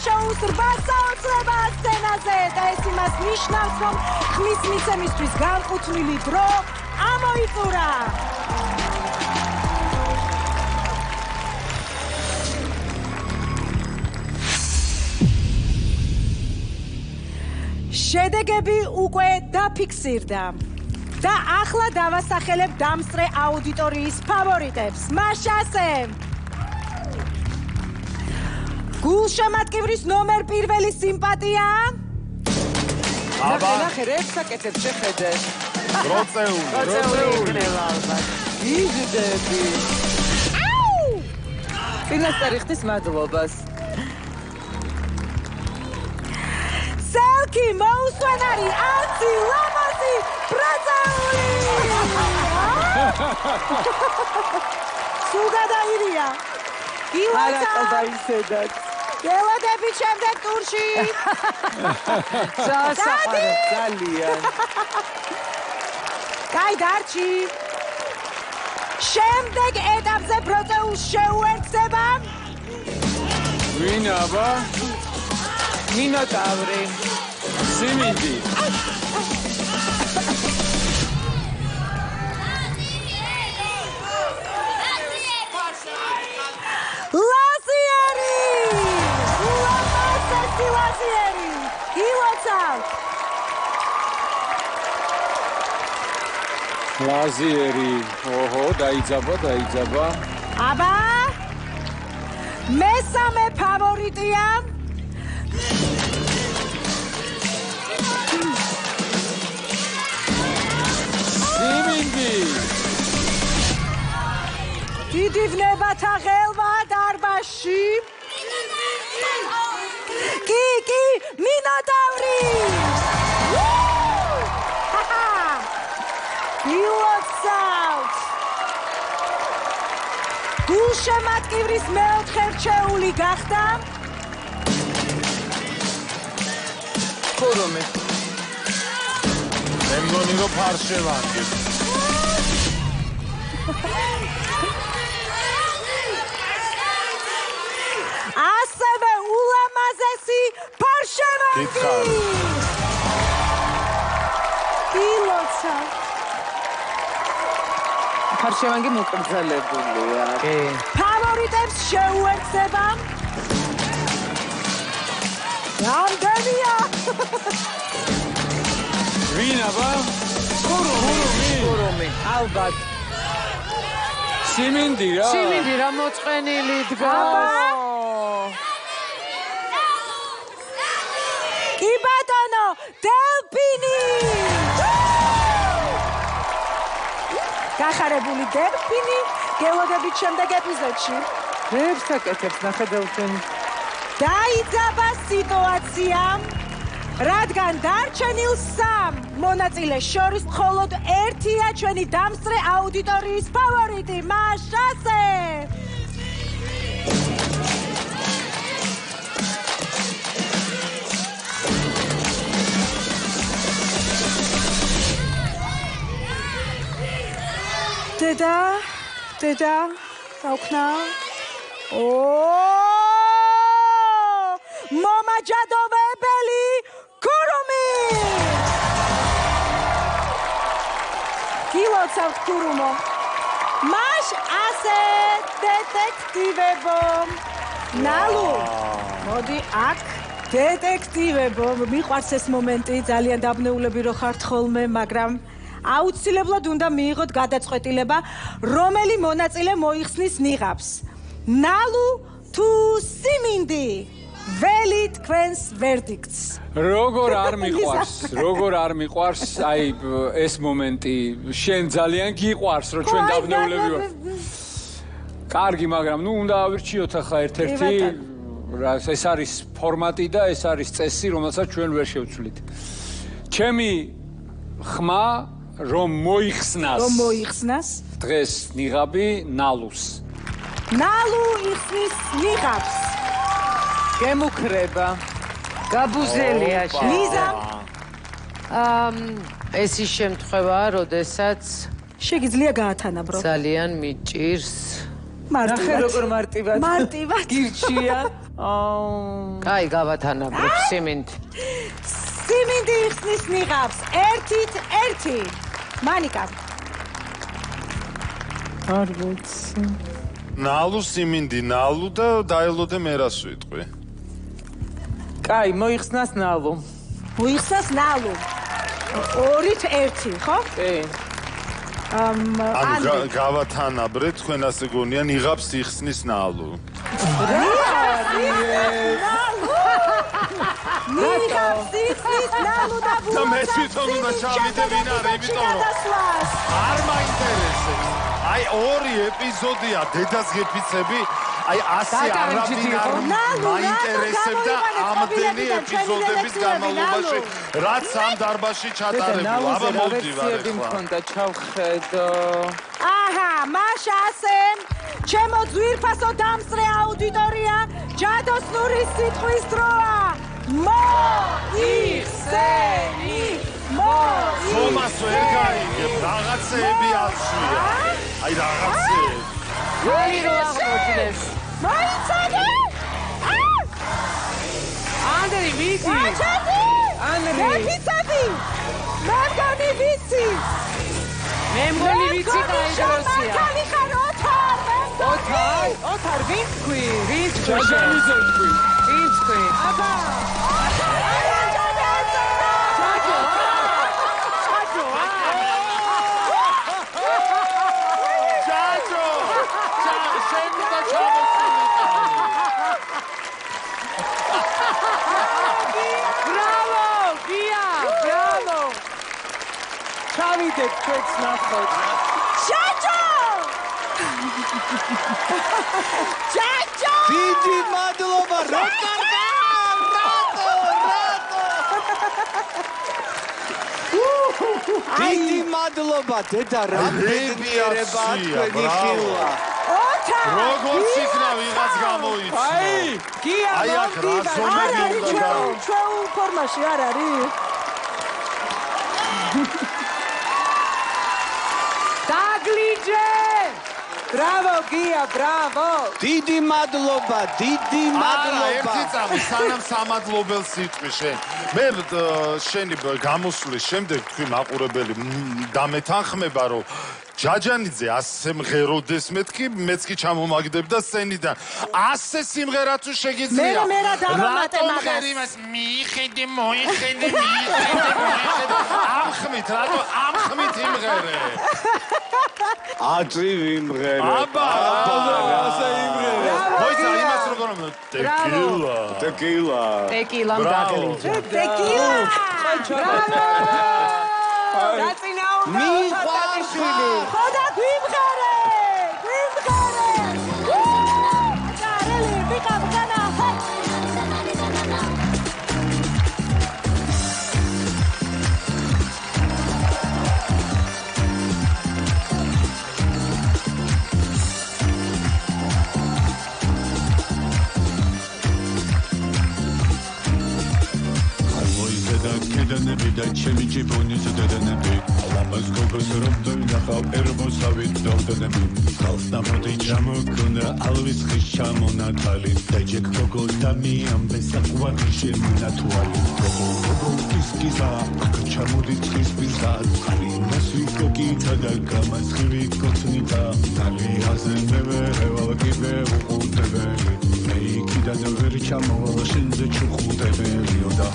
შოუს 8 საოცრება სცენაზე და ეს იმას ნიშნავს, რომ ხმის მიცემისთვის განკუთვნილი დრო ამოიწურა. შედეგები უკვე დაფიქსირდა და ახლა დავასახელებ დამსწრე აუდიტორიის ფავორიტებს. მაშასე გულშემატკივრის ნომერ პირველი სიმპათია. ნახე, რევსაკეთებ შეხედე. როწეული იქნება ალბათ. იგდები. აუ! წინასწარი ხდის მადლობას. სელკი მოუსვენარი აცი ლამაზი ბრაზაული. სულ გადაირია. არაკობა ისედაც. ველოდები შემდეგ ტურში. საასახარებ ძალიან. კაი დარჩი. შემდეგ ეტაპზე პროცეუს შეუერთდება ვინ აბა? მინოტავრი. სიმინდი. ლაზიერი! ლამაზი ლაზიერი! გილოცავ! ლაზიერი, ოჰო, დაიძაბა. აბა! მესამე ფავორიტია სიმინდი. დიდი ვნებათა ღელვა დარბაზში. კი, მინოტავრი! გილოცავთ! გულშემატკივრის მეოთხე რჩეული გახდა ქურუმი. მე მგონი რომ ფარშევანგი. ასევე ულამაზესი ფარშევანგი. გითხარი. გილოცავთ! ფარშევანგი მოკრძალებულია. კი. ფავორიტებს შეუერთდება რამდენია? ვინ აბა? ქურუმი. ალბათ. სიმინდი რა. სიმინდი რა მოწყენილი დგას. კი ბატონო, დელფინი! გახარებული დელფინი გელოდებით შემდეგ ეპიზოდში. რევსაკეთებ ნახე დელფინი. დაიძაბა სიტუაცია, რადგან დარჩენილ 3 მონაწილეს შორის მხოლოდ ერთია ჩვენი დამსწრე აუდიტორიის ფავორიტი, მაშასე! დედა, გაუქნა. მომაჯადოვებელი ქურუმი! გილოცავთ ქურუმო. მაშ ასე დეტექტივებო. ნალუ. მოდი აქ დეტექტივებო. მიყვარს ეს მომენტი, ძალიან დაბნეულები რო ხართ ხოლმე, მაგრამ აუცილებლად უნდა მიიღოთ გადაწყვეტილება, რომელი მონაწილე მოიხსნის ნიღაბს. ნალუ თუ სიმინდი? ველი თქვენს ვერდიქტს. როგორ არ მიყვარს, აი ეს მომენტი, შენ ძალიან გიყვარს, რომ ჩვენ დაბნეულები ვართ. კარგი, მაგრამ ნუ უნდა ავირჩიოთ ახლა ერთ-ერთი, ეს არის ფორმატი და ეს არის წესი, რომელსაც ჩვენ ვერ შევცვლით. ჩემი ხმა რომ მოიხსნას დღეს ნიღაბი ნალუს. ნალუ იხსნის ნიღაბს. გემუქრება. გაბუზელია შენ. ლიზა. ეს ის შემთხვევაა, როდესაც შეგიძლია გაათანაბრო. ძალიან მიჭირს. ნახე როგორ მარტივად. მარტივად. გირჩია. კაი, გავათანაბრებ სიმინდი. სიმინდი იხსნის ნიღაბს, ერთით ერთი. მანიკა. არ ვიცი. ნალუ სიმინდი, ნალუ და დაელოდე მე რას ვიტყვი. კაი, მოიხსნას ნალუ. მოიხსნას ნალუ. ორით ერთი, ხო? კი. ანუ გავათანაბრე, თქვენ ასე გონია, ნიღაბს იხსნის ნალუ. ნიღაბს იხსნის ნალუ და და მე თვითონ უნდა ჩავიდე ვინ არის, იმიტომ რომ არ მაინტერესებს. აი ორი ეპიზოდია დედას გეფიცები, აი ასე არავინ არ მაინტერესებდა ამდენი ეპიზოდების განმავლობაში, რაც ამ დარბაზში ჩატარებულა. აბა მოვდივარ ახლა. მქონდა ჩავხედო. აჰა, მაშა ასე. ჩემო ძვირფასო დამსწრე აუდიტორია, ჯადოსნურის სიტყვის დროა. მოიხსენი, თომასო ვერ გაიგებ, რაღაცეები არშია. აი რაღაცეები. ვარი რო აღმოჩნდეს. მაიცადე? ანდრი ვიცი. აჩადი? ანდრი. ვიცი. მე მგონი ვიცი. მე მგონი ვიცი გაიგროსია. მართალი ხარ ოთარ. ოთარ ვინ თქვი? ვინ თქვი? ჯაჯანიძე თქვი. ვინ თქვი? აბა. ჩავიდეთ თქვენს ნახოთ. ჯაჯო! ჯაჯო! დიდი მადლობა, რა კარგა! დიდი მადლობა, დედა, რა მეგიერება თქვენი ხილვა. ოთარ! როგორც იქნა ვიღაც გამოიწვა. გია მოვდივარ. არ არის ჩვეულ ფორმაში არ არის. დაგლიჯე! ბრავო გია, ბრავო! დიდი მადლობა, დიდი მადლობა. ერთი წამი სანამ სამადლობელს იტყვი შენ. მე შენი გამოსვლის შემდეგ თქვი მაყურებელი დამეთანხმება რომ ჯაჯანიძე ასე მღეროდეს მეთქი, მეც კი ჩამომაგდებდა სცენიდან. ასე სიმღერა თუ შეგიძლია. მე რა დავამატე რატომ მაგას? ღერიმას მიიხედე, მოიხედე, მიიხედე, მოიხედე. ამხმით, რატო ამხმით იმღერე? აწი ვიმღერე. აბა, ასე იმღერე. მოიცა იმას როგორ ამ ტეკილა. ტეკილამ დაგლიჯე. ტეკილა. დაწინაურდა მიყვარხარ. ხოდა გვიმღერე. ჭარელი, ვიყავ განა. კედანები და ჩემი ჯიბონის დედანები ლამაზ გოგოს რომ დონახავ ერმოსავით დავდანები ხალხს ნამოდი ჩამოქონა ალვის ხის ჩამონათალი დაჯეკ გოგო და მიამბე საყვარი შემონათვალი გოგო კისკიზა ჩამოდი ხის ბიზა ხარი მასვი გოგითა და გამასხივი კოცნიტა თალი აზრმე ვეღევალ კიბე უყუდებელი მე იქიდან ვერ ჩამოვალ შენზე ჩუხუტებელიო და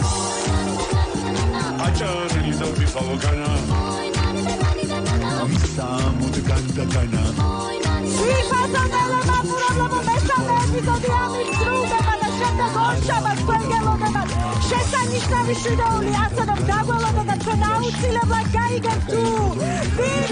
აჭარელი და ვიყავ განა სამუდ განდაგანა სიფასადელა მაპურებლობო მესამე ეპიზოდი ამის სრულდება და შემდეგ ორშაბათს თქვენ გელოდებათ შესანიშნავი შვიდეული ასე რომ დაგველოდეთ და თქვენ აუცილებლად გაიგებთ თუ ვინ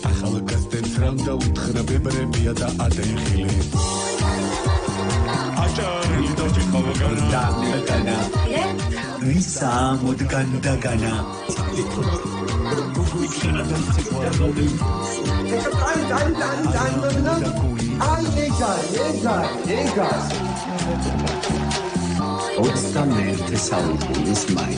ახალგაზრდებს რამ დაუთხრა ბებრებია და ადეხილი აჭარელი და ვიყავ განა ვისა მოდგან დაგანა ოცდამეერთე საუკუნის მაი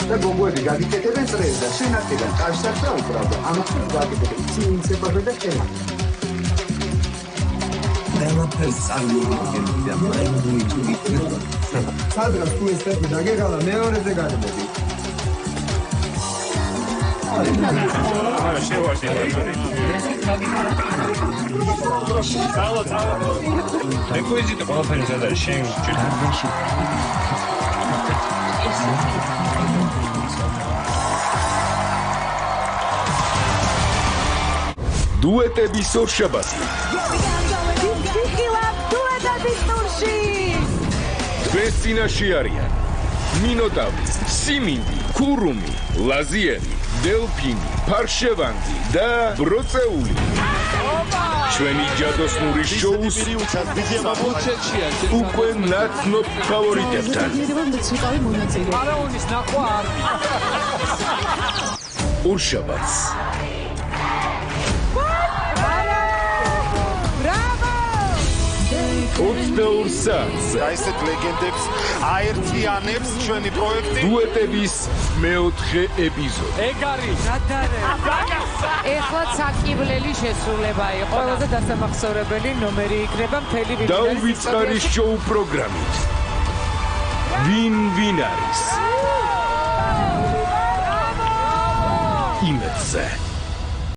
და გოგოები გაგიკეთებენ წრეს და შენახებენ კაშსაკ და უბრალოდ ამას გაგიკეთებენ ცინცებაზე და შენა ყველაფერს წარმოვიდგენთ და მაინდური თუ იქნება სადღაც თუ ეს ტეპი დაგეღალა მეორეზე გადმოდი რეკვიზიტი ყველაფერი ზედა შენ ჭირდება დუეტების ორშაბათი დუეტების ტურში დღეს წინაშე არიან მინოტავრი, სიმინდი, ქურუმი, ლაზიერი, დელფინი, ფარშევანგი და ბროწეული ჩვენი ჯადოსნური შოუს უკვე ნაცნობ ფავორიტებთან ფარაონის ნახვა არ ორშაბათს ოცდაორ საათს ესეთ ლეგენდებს აერთიანებს ჩვენი პროექტი დუეტების მეოთხე ეპიზოდი ეგ არის ეხლა საკიბლელი შესრულება იყო ყველაზე დასამახსოვრებელი ნომერი იქნება მთელი დავიწყარი შოუ პროგრამით ვინ არის იმედზე